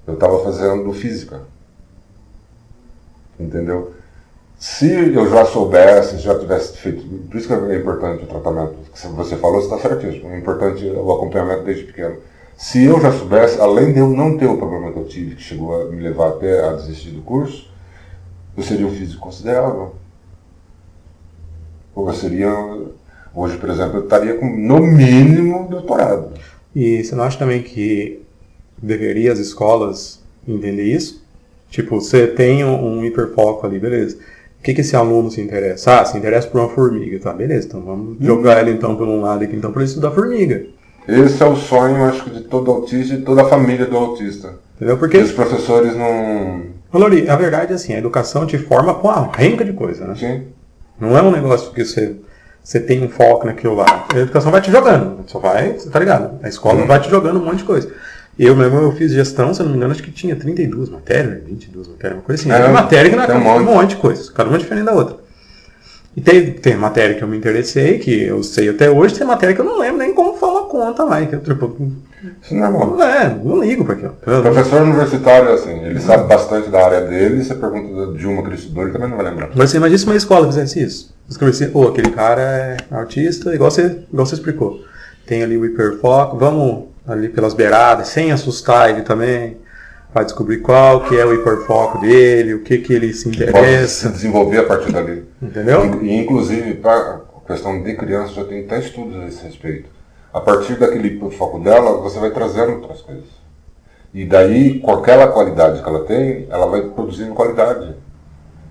eu estava fazendo física. Entendeu? Se eu já soubesse, já tivesse feito... Por isso que é importante o tratamento. Que você falou, você está certíssimo. É importante o acompanhamento desde pequeno. Se eu já soubesse, além de eu não ter o problema que eu tive, que chegou a me levar até a desistir do curso, eu seria um físico considerável. Ou eu seria... Hoje, por exemplo, eu estaria com, no mínimo, doutorado. E você não acha também que deveria as escolas entender isso? Tipo, você tem um hiperfoco ali, beleza. O que esse aluno se interessa? Se interessa por uma formiga, tá, beleza. Então vamos jogar ele então por um lado aqui, então para ele estudar formiga. Esse é o sonho, acho que, de todo autista e toda a família do autista. Entendeu? Porque os professores não... Lori, a verdade é assim, a educação te forma com uma renca de coisa, né? Sim. Não é um negócio que você tem um foco naquilo lá. A educação vai te jogando, só vai, você tá ligado? A escola vai te jogando um monte de coisa. Eu fiz gestão, se eu não me engano, acho que tinha 32 matérias, 22 matérias, uma coisa assim. Tem matéria que não é um monte de coisa, cada uma diferente da outra. E tem matéria que eu me interessei, que eu sei até hoje, tem matéria que eu não lembro nem como foi uma conta mais. Que eu, tipo, isso não é bom. Não ligo pra aquilo. O professor universitário, assim, ele sabe bastante da área dele, você pergunta de uma que ele estudou, ele também não vai lembrar. Mas você imagina se uma escola fizesse isso. Escrevesse, aquele cara é autista, igual você explicou. Tem ali o hiperfoco, vamos ali pelas beiradas, sem assustar ele também, para descobrir qual que é o hiperfoco dele, o que ele se interessa. Pode se desenvolver a partir dali. Entendeu? E inclusive, para a questão de criança, já tem até estudos a esse respeito. A partir daquele hiperfoco dela, você vai trazendo outras coisas. E daí, com aquela qualidade que ela tem, ela vai produzindo qualidade.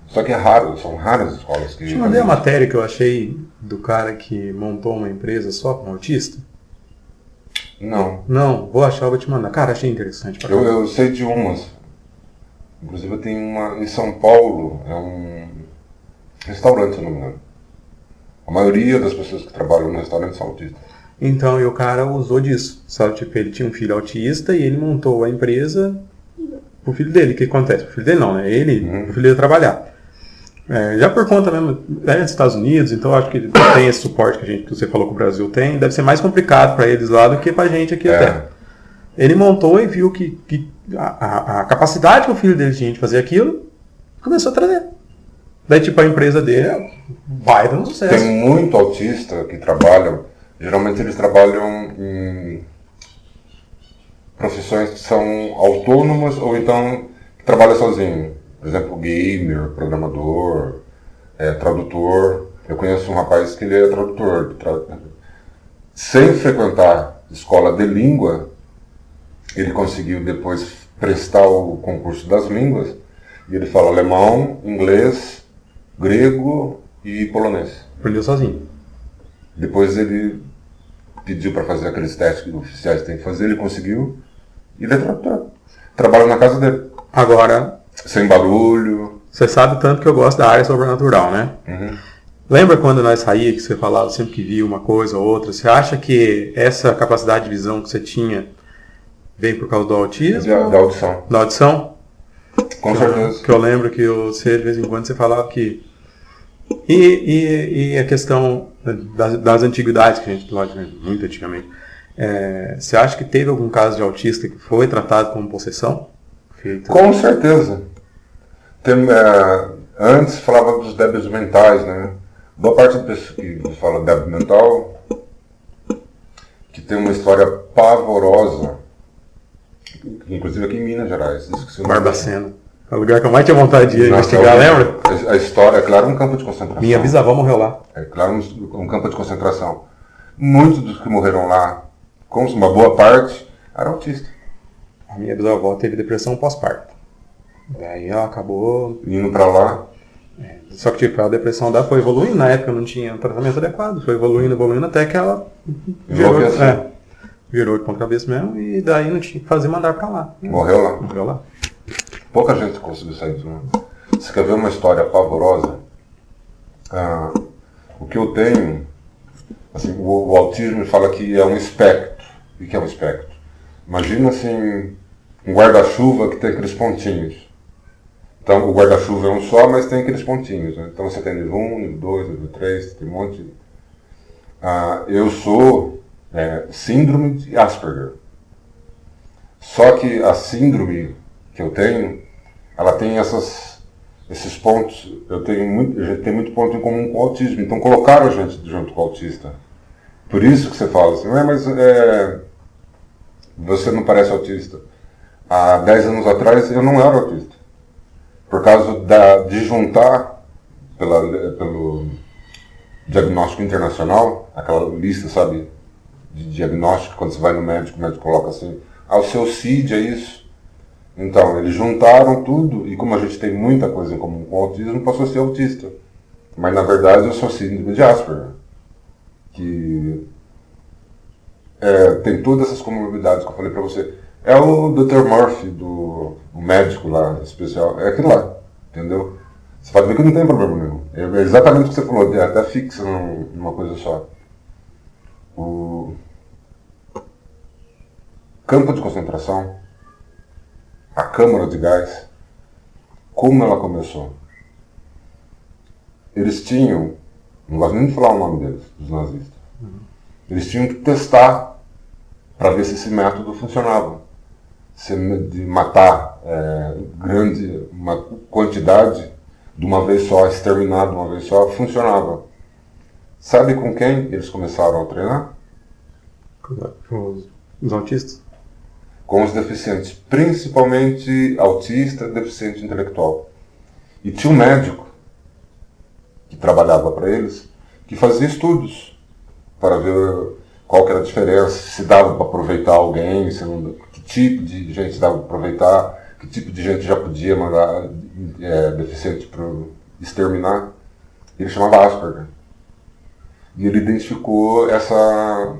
Só que é raro, são raras as escolas que... Te mandei a matéria que eu achei do cara que montou uma empresa só com autista? Não, vou achar, vou te mandar. Cara, achei interessante. Eu sei de umas. Inclusive eu tenho uma em São Paulo, é um restaurante, se não me engano. A maioria das pessoas que trabalham no restaurante são autistas. Então, e o cara usou disso, sabe? Tipo, ele tinha um filho autista e ele montou a empresa pro filho dele. O que acontece? Pro filho dele não, né? O filho dele trabalhar. Já por conta mesmo, é dos Estados Unidos, então acho que tem esse suporte que você falou que o Brasil tem, deve ser mais complicado para eles lá do que pra gente aqui até. Ele montou e viu que a capacidade que o filho dele tinha de fazer aquilo, começou a trazer. Daí, tipo, a empresa dele vai dando sucesso. Tem muito autista que trabalham, geralmente eles trabalham profissões que são autônomas ou então que trabalham sozinho. Por exemplo, gamer, programador, tradutor. Eu conheço um rapaz que ele é tradutor. Sem frequentar escola de língua, ele conseguiu depois prestar o concurso das línguas. E ele fala alemão, inglês, grego e polonês. Aprendeu sozinho. Depois ele pediu para fazer aqueles testes que os oficiais têm que fazer, ele conseguiu. E ele é tradutor. Trabalha na casa dele. Agora, sem barulho. Você sabe tanto que eu gosto da área sobrenatural, né? Uhum. Lembra quando nós saímos que você falava sempre que via uma coisa ou outra? Você acha que essa capacidade de visão que você tinha veio por causa do autismo? Da audição. Da audição? Com certeza. Que eu lembro que você, de vez em quando, você falava que... E a questão das antiguidades, que a gente falou muito antigamente. Você acha que teve algum caso de autista que foi tratado como possessão? Com certeza. Antes falava dos débeis mentais, né? Boa parte das pessoas que fala débil mental, que tem uma história pavorosa, inclusive aqui em Minas Gerais. Barbacena. É o lugar que eu mais tinha vontade de investigar, lembra? A história, é claro, um campo de concentração. Minha bisavó morreu lá. É claro, um campo de concentração. Muitos dos que morreram lá, com uma boa parte, eram autistas. A minha bisavó teve depressão pós-parto. Daí ela acabou indo pra lá. Só que tipo, a depressão dela foi evoluindo, na época não tinha um tratamento adequado, foi evoluindo até que ela virou de ponta cabeça mesmo, e daí não tinha que fazer, mandar pra lá. Morreu lá. Pouca gente conseguiu sair disso, né? Você quer ver uma história pavorosa? O que eu tenho, assim, o autismo fala que é um espectro. O que é um espectro? Imagina assim, um guarda-chuva que tem aqueles pontinhos. Então, o guarda-chuva é um só, mas tem aqueles pontinhos, né? Então, você tem nível 1, nível 2, nível 3, tem um monte. Eu sou síndrome de Asperger. Só que a síndrome que eu tenho, ela tem esses pontos. A gente tem muito ponto em comum com o autismo. Então, colocaram a gente junto com o autista. Por isso que você fala assim, mas você não parece autista. Há 10 anos atrás, eu não era autista. Por causa de juntar pelo diagnóstico internacional, aquela lista, sabe, de diagnóstico, quando você vai no médico, o médico coloca assim, o seu CID é isso. Então, eles juntaram tudo, e como a gente tem muita coisa em comum com o autismo, passou a ser autista. Mas, na verdade, eu sou síndrome de Asperger, que tem todas essas comorbidades que eu falei pra você. É o Dr. Murphy, o médico lá, especial. É aquilo lá, entendeu? Você pode ver que não tem problema nenhum. É exatamente o que você falou, até fixa numa coisa só. O campo de concentração, a câmara de gás, como ela começou? Eles tinham, não gosto nem de falar o nome deles, dos nazistas, eles tinham que testar para ver se esse método funcionava. De matar uma quantidade de uma vez só, exterminar de uma vez só, funcionava. Sabe com quem eles começaram a treinar? Com os autistas? Com os deficientes, principalmente autista, deficiente intelectual. E tinha um médico que trabalhava para eles, que fazia estudos para ver qual que era a diferença, se dava para aproveitar alguém, se não, que tipo de gente dava para aproveitar, que tipo de gente já podia mandar deficiente para exterminar. Ele chamava Asperger. E ele identificou essa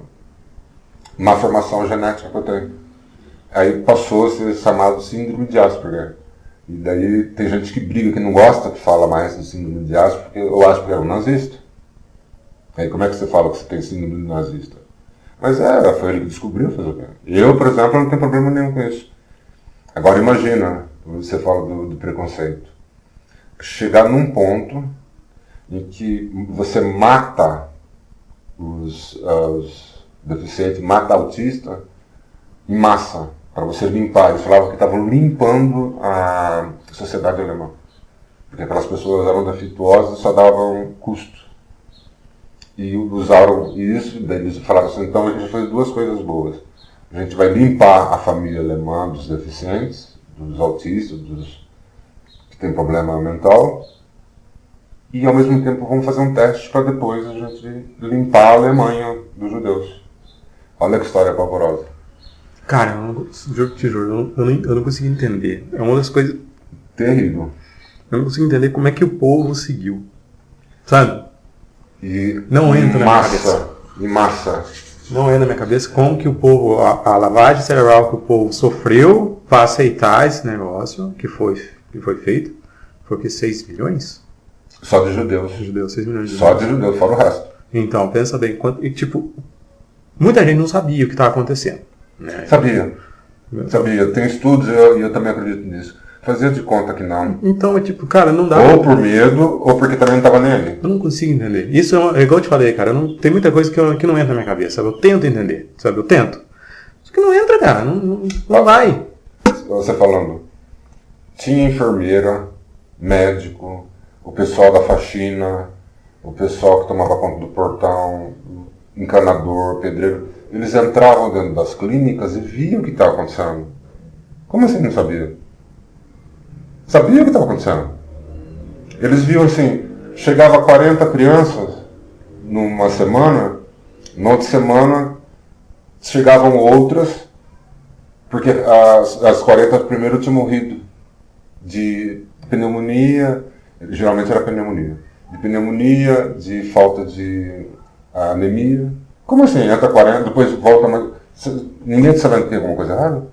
malformação genética que eu tenho. Aí passou a ser chamado síndrome de Asperger. E daí tem gente que briga, que não gosta, que fala mais do síndrome de Asperger, porque o Asperger é um nazista. Aí como é que você fala que você tem síndrome de nazista? Mas foi ele que descobriu fazer o quê? Eu, por exemplo, não tenho problema nenhum com isso. Agora imagina, você fala do preconceito. Chegar num ponto em que você mata os deficientes, mata autista em massa, para você limpar. Eles falavam que estavam limpando a sociedade alemã. Porque aquelas pessoas eram defeituosas e só davam custo. E usaram isso, daí eles falaram assim, então a gente fez duas coisas boas. A gente vai limpar a família alemã dos deficientes, dos autistas, dos que têm problema mental. E ao mesmo tempo vamos fazer um teste para depois a gente limpar a Alemanha dos judeus. Olha que história pavorosa. Cara, te juro, eu não consigo entender. É uma das coisas... Terrível. Eu não consigo entender como é que o povo seguiu. Sabe? E não entra na minha cabeça. Em massa. Não entra na minha cabeça como que o povo, a lavagem cerebral que o povo sofreu para aceitar esse negócio que foi feito. Foi o que? 6 milhões? Só de judeus. 6 milhões de Só de judeus, fora o resto. Então, pensa bem. E, tipo, muita gente não sabia o que estava acontecendo. Né? Sabia. Tem estudos e eu também acredito nisso. Fazia de conta que não. Então, é tipo, cara, não dá. Ou por medo, ou porque também não estava nem ali. Eu não consigo entender. Isso é igual eu te falei, cara. Tem muita coisa que não entra na minha cabeça. Sabe? Eu tento entender. Sabe? Eu tento. Só que não entra, cara. Não vai. Você falando. Tinha enfermeira, médico, o pessoal da faxina, o pessoal que tomava conta do portão, encanador, pedreiro. Eles entravam dentro das clínicas e viam o que estava acontecendo. Como assim não sabia? Sabia o que estava acontecendo. Eles viam assim, chegava 40 crianças numa semana, na outra semana chegavam outras, porque as 40 primeiro tinham morrido de pneumonia, geralmente era pneumonia, de falta de anemia. Como assim? Entra 40, depois volta mais... Ninguém está sabendo que tem alguma coisa errada?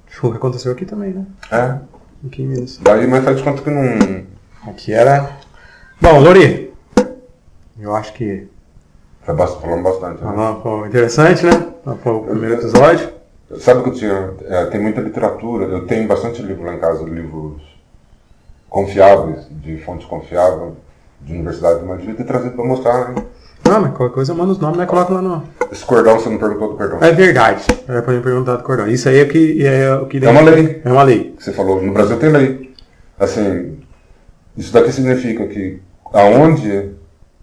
Foi o que aconteceu aqui também, né? É. Aqui em Minas. Daí, mas faz de conta que não... Aqui era... Bom, Lori, eu acho que... Falamos bastante. Né? Foi interessante, né? Foi o primeiro episódio. Sabe que eu tinha... tem muita literatura. Eu tenho bastante livro lá em casa, livros confiáveis, de fonte confiável, de universidade, mas devia ter trazido para mostrar, né? Não, mas qualquer coisa eu mando os nomes, né? Coloca lá no... Esse cordão, você não perguntou do cordão. É verdade. Era pra me perguntar do cordão. Isso aí é o que... É uma lei. É uma lei. Você falou, no Brasil tem lei. Assim, isso daqui significa que aonde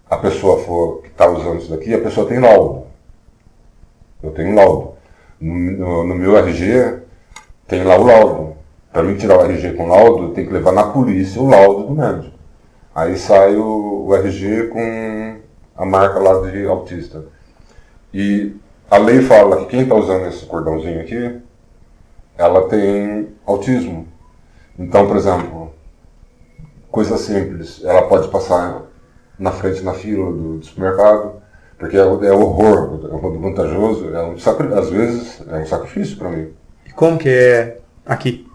a pessoa for que está usando isso daqui, a pessoa tem laudo. Eu tenho laudo. No meu RG, tem lá o laudo. Para mim tirar o RG com laudo, tem que levar na polícia o laudo do médico. Aí sai o RG com a marca lá de autista. E a lei fala que quem está usando esse cordãozinho aqui, ela tem autismo. Então, por exemplo, coisa simples, ela pode passar na frente na fila do supermercado, porque é horror, é vantajoso, às vezes é um sacrifício para mim. E como que é aqui,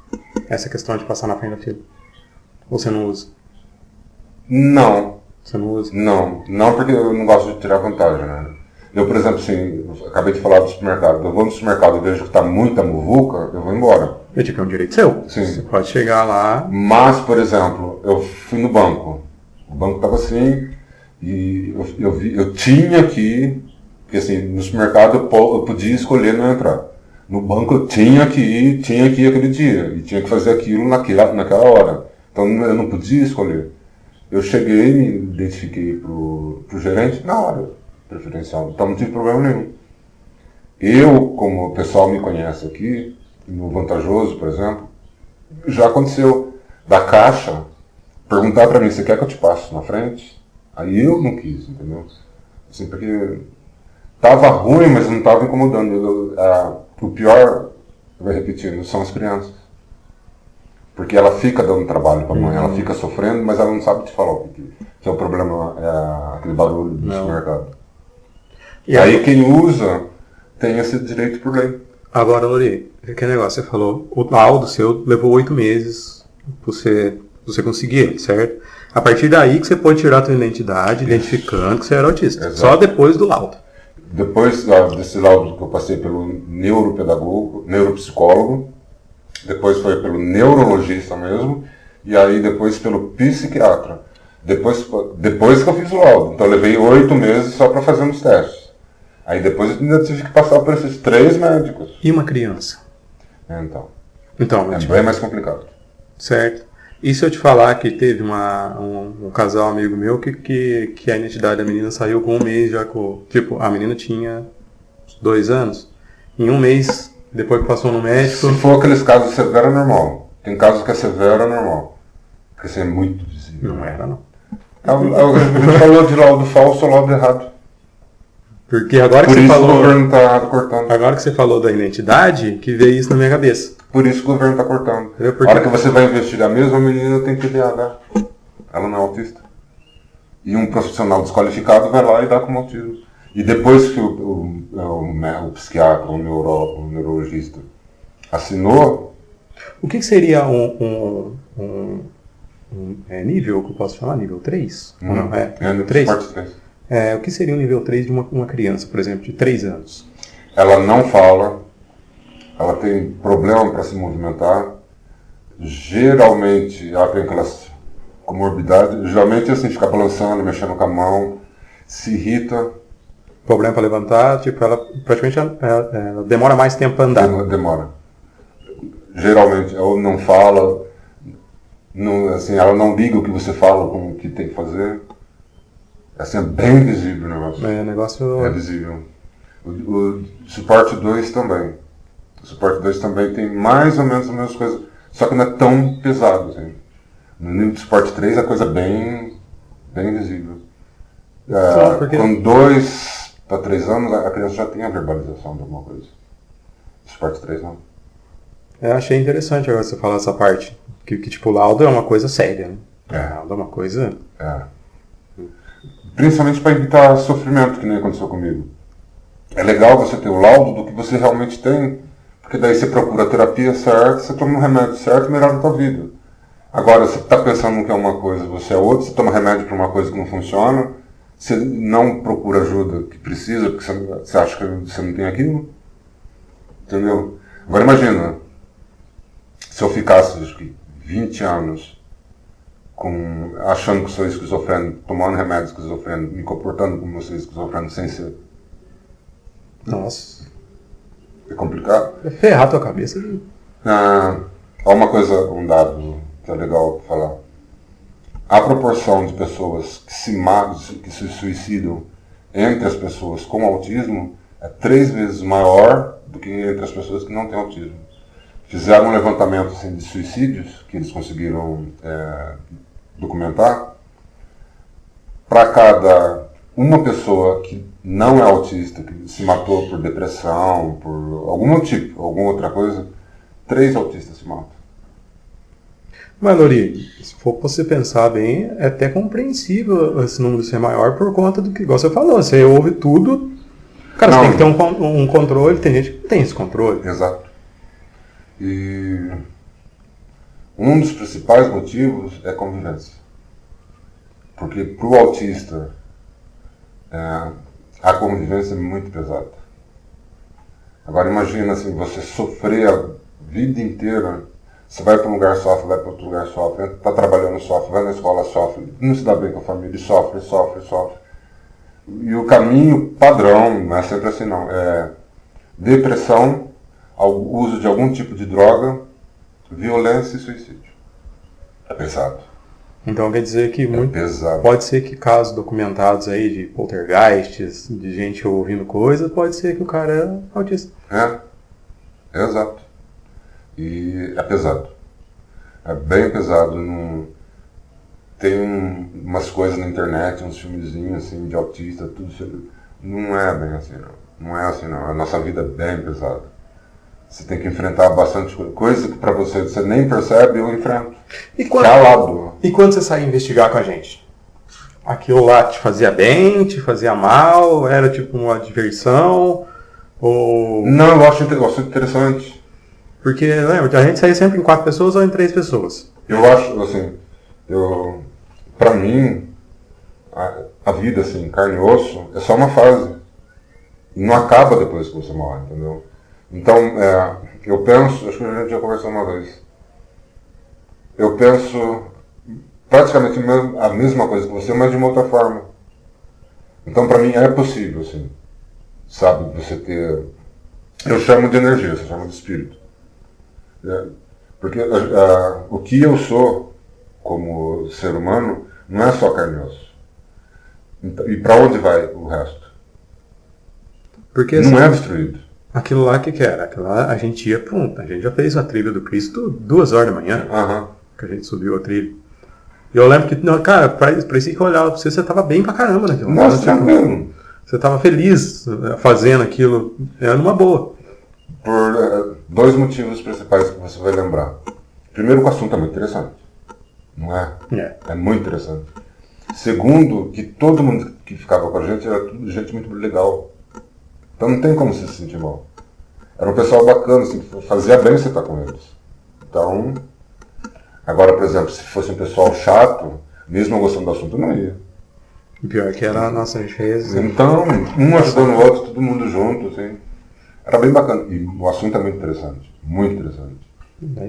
essa questão de passar na frente da fila? Ou você não usa? Não. Você não usa? Não porque eu não gosto de tirar vantagem, né? Eu, por exemplo, assim, acabei de falar do supermercado. Eu vou no supermercado e vejo que está muita muvuca, eu vou embora. Eu digo que é um direito seu. Sim. Você pode chegar lá... Mas, por exemplo, eu fui no banco. O banco estava assim e eu tinha que... Porque assim, no supermercado eu podia escolher não entrar. No banco eu tinha que ir aquele dia. E tinha que fazer aquilo naquela hora. Então eu não podia escolher. Eu cheguei, me identifiquei pro gerente na hora, preferencial. Então não tive problema nenhum. Eu, como o pessoal me conhece aqui, no Vantajoso, por exemplo, já aconteceu da caixa perguntar para mim, você quer que eu te passe na frente? Aí eu não quis, entendeu? Assim, porque tava ruim, mas não tava incomodando. O pior, eu vou repetindo, são as crianças. Porque ela fica dando trabalho para a mãe, ela fica sofrendo, mas ela não sabe te falar o que é o problema, aquele barulho do supermercado. E aí quem usa tem esse direito por lei. Agora, Lori, aquele negócio, você falou, o laudo seu levou 8 meses para você conseguir ele, certo? A partir daí que você pode tirar a sua identidade, identificando que você era autista. Exato. Só depois do laudo. Depois desse laudo que eu passei pelo neuropedagogo, neuropsicólogo, depois foi pelo neurologista mesmo, e aí depois pelo psiquiatra. Depois que eu fiz o laudo. Então eu levei 8 meses só para fazer uns testes. Aí depois eu ainda tive que passar por esses 3 médicos. E uma criança? Então é bem mais complicado. Certo. E se eu te falar que teve um casal amigo meu que a identidade da menina saiu com 1 mês já com... Tipo, a menina tinha 2 anos em um mês, depois que passou no médico. Se for aqueles casos severos, é normal. Tem casos que é severo, é normal. Porque isso é muito visível. Não era, não. A gente falou de laudo falso ou laudo errado. Porque agora que Por você isso falou. o governo está cortando. Agora que você falou da identidade, que veio isso na minha cabeça. Por isso o governo está cortando. Porque... A hora que você vai investigar mesmo, a menina tem TDAH. Ela não é autista. E um profissional desqualificado vai lá e dá como autismo. E depois que o psiquiatra, o neurologista assinou... O que seria nível, que eu posso chamar? Nível 3? Não, nível 3? O que seria o nível 3 de uma criança, por exemplo, de 3 anos? Ela não fala, ela tem problema para se movimentar, geralmente ela tem aquelas comorbidades, geralmente assim, fica balançando, mexendo com a mão, se irrita. Problema para levantar, tipo, ela praticamente ela demora mais tempo para andar. Demora. Geralmente, ela não fala, não, assim, ela não liga o que você fala com o que tem que fazer. Assim, é bem visível o negócio. O negócio... É visível. O suporte 2 também. O suporte 2 também tem mais ou menos as mesmas coisas, só que não é tão pesado. Assim. No nível de suporte 3 a coisa é bem visível. Com 2 para 3 anos, a criança já tem a verbalização de alguma coisa. Suporte 3 não. Eu achei interessante agora você falar essa parte. Que tipo, o laudo é uma coisa séria, né? Laudo é uma coisa... Principalmente para evitar sofrimento, que nem aconteceu comigo. É legal você ter o laudo do que você realmente tem, porque daí você procura a terapia certa, você toma um remédio certo e melhora a tua vida. Agora, você está pensando que é uma coisa, você é outra, você toma remédio para uma coisa que não funciona, você não procura ajuda que precisa, porque você acha que você não tem aquilo. Entendeu? Agora imagina, se eu ficasse, acho que 20 anos achando que sou esquizofrênico, tomando remédio esquizofrênico, me comportando como eu sou esquizofrênico sem ser. Nossa. É complicado. É ferrar a tua cabeça. Há um dado que é legal falar. A proporção de pessoas que se suicidam entre as pessoas com autismo é 3 vezes maior do que entre as pessoas que não têm autismo. Fizeram um levantamento assim, de suicídios que eles conseguiram documentar. Para cada uma pessoa que não é autista, que se matou por depressão, por algum tipo, alguma outra coisa, 3 autistas se matam. Mas, Lori, se for pra você pensar bem, é até compreensível esse número ser maior por conta do que, igual você falou, você ouve tudo. Cara, você tem que ter um controle, tem gente que não tem esse controle. Exato. E um dos principais motivos é a convivência. Porque para o autista, a convivência é muito pesada. Agora imagina assim, você sofrer a vida inteira, você vai para um lugar, sofre, vai para outro lugar, sofre, está trabalhando, sofre, vai na escola, sofre, não se dá bem com a família, sofre. E o caminho padrão, não é sempre assim não, é depressão, uso de algum tipo de droga, violência e suicídio. É pesado. Então quer dizer que pesado. Pode ser que casos documentados aí de poltergeists, de gente ouvindo coisas, pode ser que o cara é autista. É exato. E é pesado. É bem pesado. Tem umas coisas na internet, uns filmezinhos assim de autista, tudo isso. Não é bem assim não. Não é assim não. A nossa vida é bem pesada. Você tem que enfrentar bastante coisa que pra você nem percebe, eu enfrento. Calado. E quando você sai investigar com a gente? Aquilo lá te fazia bem, te fazia mal? Era tipo uma diversão? Ou... Não, eu acho interessante. Porque, lembra, a gente saía sempre em 4 pessoas ou em 3 pessoas. Eu acho, assim, pra mim, a vida, assim, carne e osso, é só uma fase. E não acaba depois que você morre, entendeu? Então, eu penso, acho que a gente já conversou uma vez, eu penso praticamente a mesma coisa que você, mas de uma outra forma. Então, pra mim, é possível, assim, sabe, você ter... Eu chamo de energia, você chama de espírito. Porque o que eu sou como ser humano não é só carne e osso. Então, e para onde vai o resto? Porque, não é destruído. Aquilo lá, o que era? Aquilo lá, a gente ia, pronto, a gente já fez a trilha do Cristo 2 horas da manhã, que a gente subiu a trilha. E eu lembro que, não, cara, parecia que eu olhava pra você tava bem pra caramba naquilo. Nossa, tranquilo. Você tava feliz fazendo aquilo, era numa boa. Por 2 motivos principais que você vai lembrar. Primeiro, o assunto é muito interessante. Não é? É muito interessante. Segundo, que todo mundo que ficava com a gente era tudo gente muito legal. Então não tem como você se sentir mal. Era um pessoal bacana, assim, fazia bem você estar com eles. Então, agora, por exemplo, se fosse um pessoal chato, mesmo eu gostando do assunto, eu não ia. O pior que era a nossa defesa. Então, um ajudando o outro, todo mundo junto, assim. Era bem bacana. E o assunto é muito interessante. Muito interessante.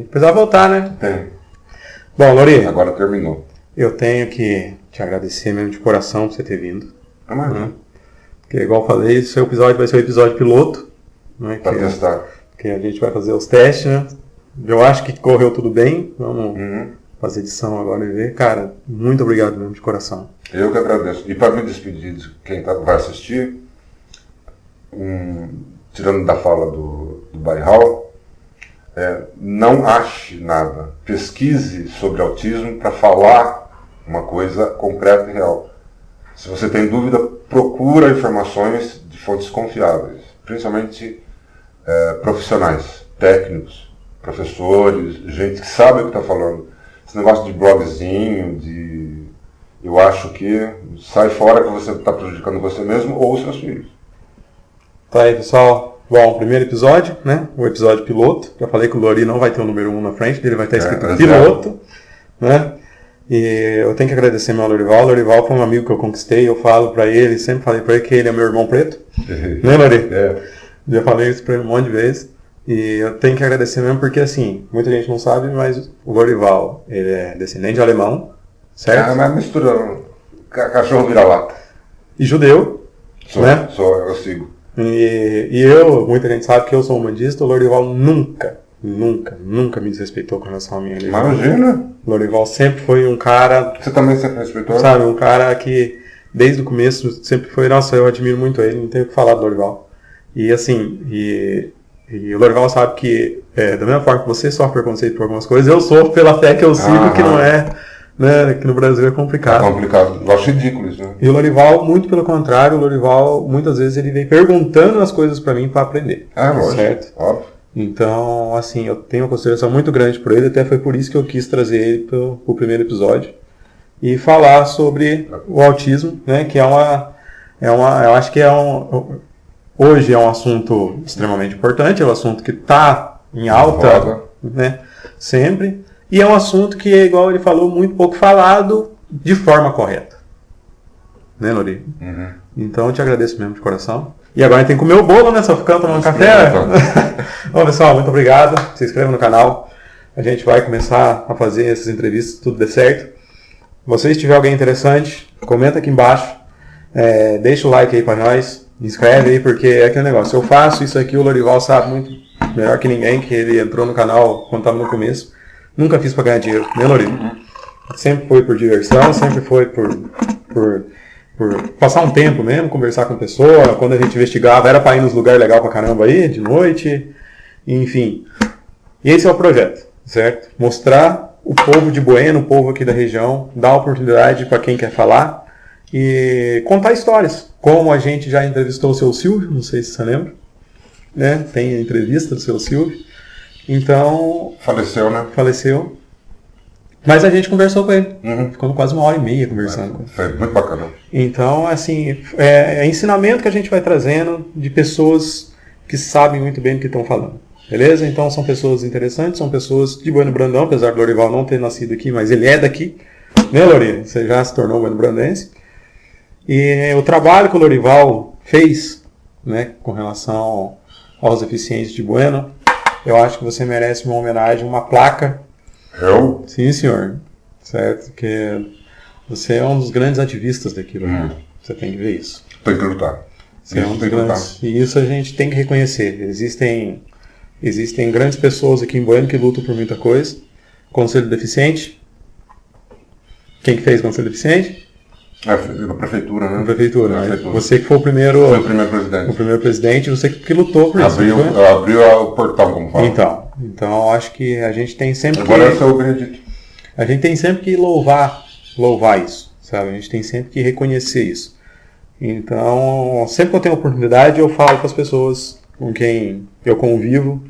Precisava voltar, né? Tem. Bom, Lori. Agora terminou. Eu tenho que te agradecer mesmo de coração por você ter vindo. Imagina. Porque, igual eu falei, seu episódio vai ser o episódio piloto. Né, Para testar. Que a gente vai fazer os testes, né? Eu acho que correu tudo bem. Vamos fazer edição agora e ver. Cara, muito obrigado mesmo de coração. Eu que agradeço. E para me despedir de quem vai assistir, tirando da fala do Bairral, não ache nada. Pesquise sobre autismo para falar uma coisa concreta e real. Se você tem dúvida, procura informações de fontes confiáveis, principalmente profissionais, técnicos, professores, gente que sabe o que está falando. Esse negócio de blogzinho, eu acho que sai fora que você está prejudicando você mesmo ou os seus filhos. Tá aí, pessoal. Bom, primeiro episódio, né? O episódio piloto. Já falei que o Lori não vai ter o número 1 na frente, ele vai estar escrito piloto, né? E eu tenho que agradecer meu Lorival. O Lorival foi um amigo que eu conquistei, eu falo pra ele, sempre falei pra ele que ele é meu irmão preto. Né, Lori? Já falei isso pra ele um monte de vezes. E eu tenho que agradecer mesmo porque, assim, muita gente não sabe, mas o Lorival, ele é descendente de alemão, certo? Mas misturando cachorro vira-lata. E judeu, né? Eu sigo. E muita gente sabe que eu sou humanista, o Lorival nunca me desrespeitou com relação à minha religião. Imagina! O Lorival sempre foi um cara... Você também sempre respeitou? Sabe, um cara que desde o começo sempre foi... Nossa, eu admiro muito ele, não tenho o que falar do Lorival. E assim, e o Lorival sabe que da mesma forma que você sofre preconceito por algumas coisas, eu sofro pela fé que eu sigo, que não é... Né, que no Brasil é complicado. É complicado. Eu acho ridículo isso, né? E o Lorival, muito pelo contrário, o Lorival, muitas vezes, ele vem perguntando as coisas pra mim pra aprender. Lógico. Certo? Óbvio. Então, assim, eu tenho uma consideração muito grande por ele, até foi por isso que eu quis trazer ele pro primeiro episódio. E falar sobre o autismo, né, que eu acho que hoje é um assunto extremamente importante, é um assunto que tá em alta, né, sempre. E é um assunto que, igual ele falou, muito pouco falado de forma correta. Né, Lori? Então eu te agradeço mesmo de coração. E agora a gente tem que comer o bolo, né? Só ficando tomando café. Bom, pessoal, muito obrigado. Se inscreva no canal. A gente vai começar a fazer essas entrevistas, se tudo der certo. Se vocês tiver alguém interessante, comenta aqui embaixo. Deixa o like aí pra nós. Inscreve aí, porque é aquele negócio. Eu faço isso aqui, o Lorival sabe muito melhor que ninguém, que ele entrou no canal quando estava no começo. Nunca fiz pra ganhar dinheiro, né, Lori? Sempre foi por diversão, sempre foi por passar um tempo mesmo, conversar com a pessoa. Quando a gente investigava, era pra ir nos lugares legais pra caramba aí, de noite, enfim. E esse é o projeto, certo? Mostrar o povo de Bueno, o povo aqui da região, dar oportunidade pra quem quer falar e contar histórias. Como a gente já entrevistou o seu Silvio, não sei se você lembra, né? Tem a entrevista do seu Silvio. Então... Faleceu, né? Faleceu. Mas a gente conversou com ele. Ficamos quase 1h30 conversando. Foi muito bacana. Então, assim, é ensinamento que a gente vai trazendo de pessoas que sabem muito bem do que estão falando. Beleza? Então são pessoas interessantes, são pessoas de Bueno Brandão, apesar do Lorival não ter nascido aqui, mas ele é daqui. Né, Lori? Você já se tornou bueno brandense. E o trabalho que o Lorival fez, né, com relação aos deficientes de Bueno, eu acho que você merece uma homenagem, uma placa. Eu? Sim, senhor. Certo? Porque você é um dos grandes ativistas daquilo. Você tem que ver isso. Tem que lutar. Você é um dos grandes. E isso a gente tem que reconhecer. Existem grandes pessoas aqui em Bueno que lutam por muita coisa. Conselho Deficiente. Quem que fez Conselho Deficiente? Na prefeitura, né? Na prefeitura, Na né? prefeitura. Você que foi o primeiro primeiro presidente. você que lutou por isso. Abriu o portão, como fala. Então acho que a gente tem sempre Agora eu sou o Benedito. A gente tem sempre que louvar isso, sabe? A gente tem sempre que reconhecer isso. Então, sempre que eu tenho oportunidade, eu falo com as pessoas com quem eu convivo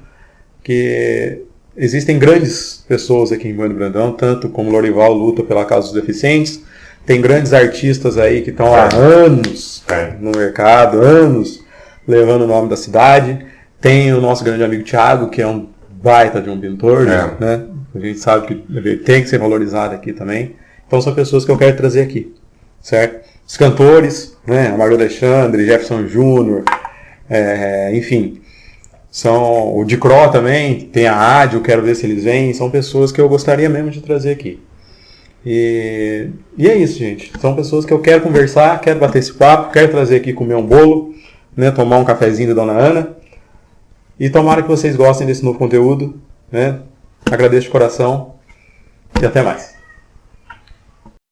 que existem grandes pessoas aqui em Bueno Brandão, tanto como Lorival luta pela causa dos deficientes, tem grandes artistas aí que estão há anos no mercado, anos levando o nome da cidade. Tem o nosso grande amigo Thiago, que é um baita de um pintor, né? A gente sabe que ele tem que ser valorizado aqui também. Então são pessoas que eu quero trazer aqui, certo? Os cantores, né? Amário Alexandre, Jefferson Júnior, enfim. São o Dicró também, tem a rádio, quero ver se eles vêm. São pessoas que eu gostaria mesmo de trazer aqui. E é isso, gente. São pessoas que eu quero conversar, quero bater esse papo, quero trazer aqui comer um bolo, né? Tomar um cafezinho da Dona Ana. E tomara que vocês gostem desse novo conteúdo, né? Agradeço de coração e até mais.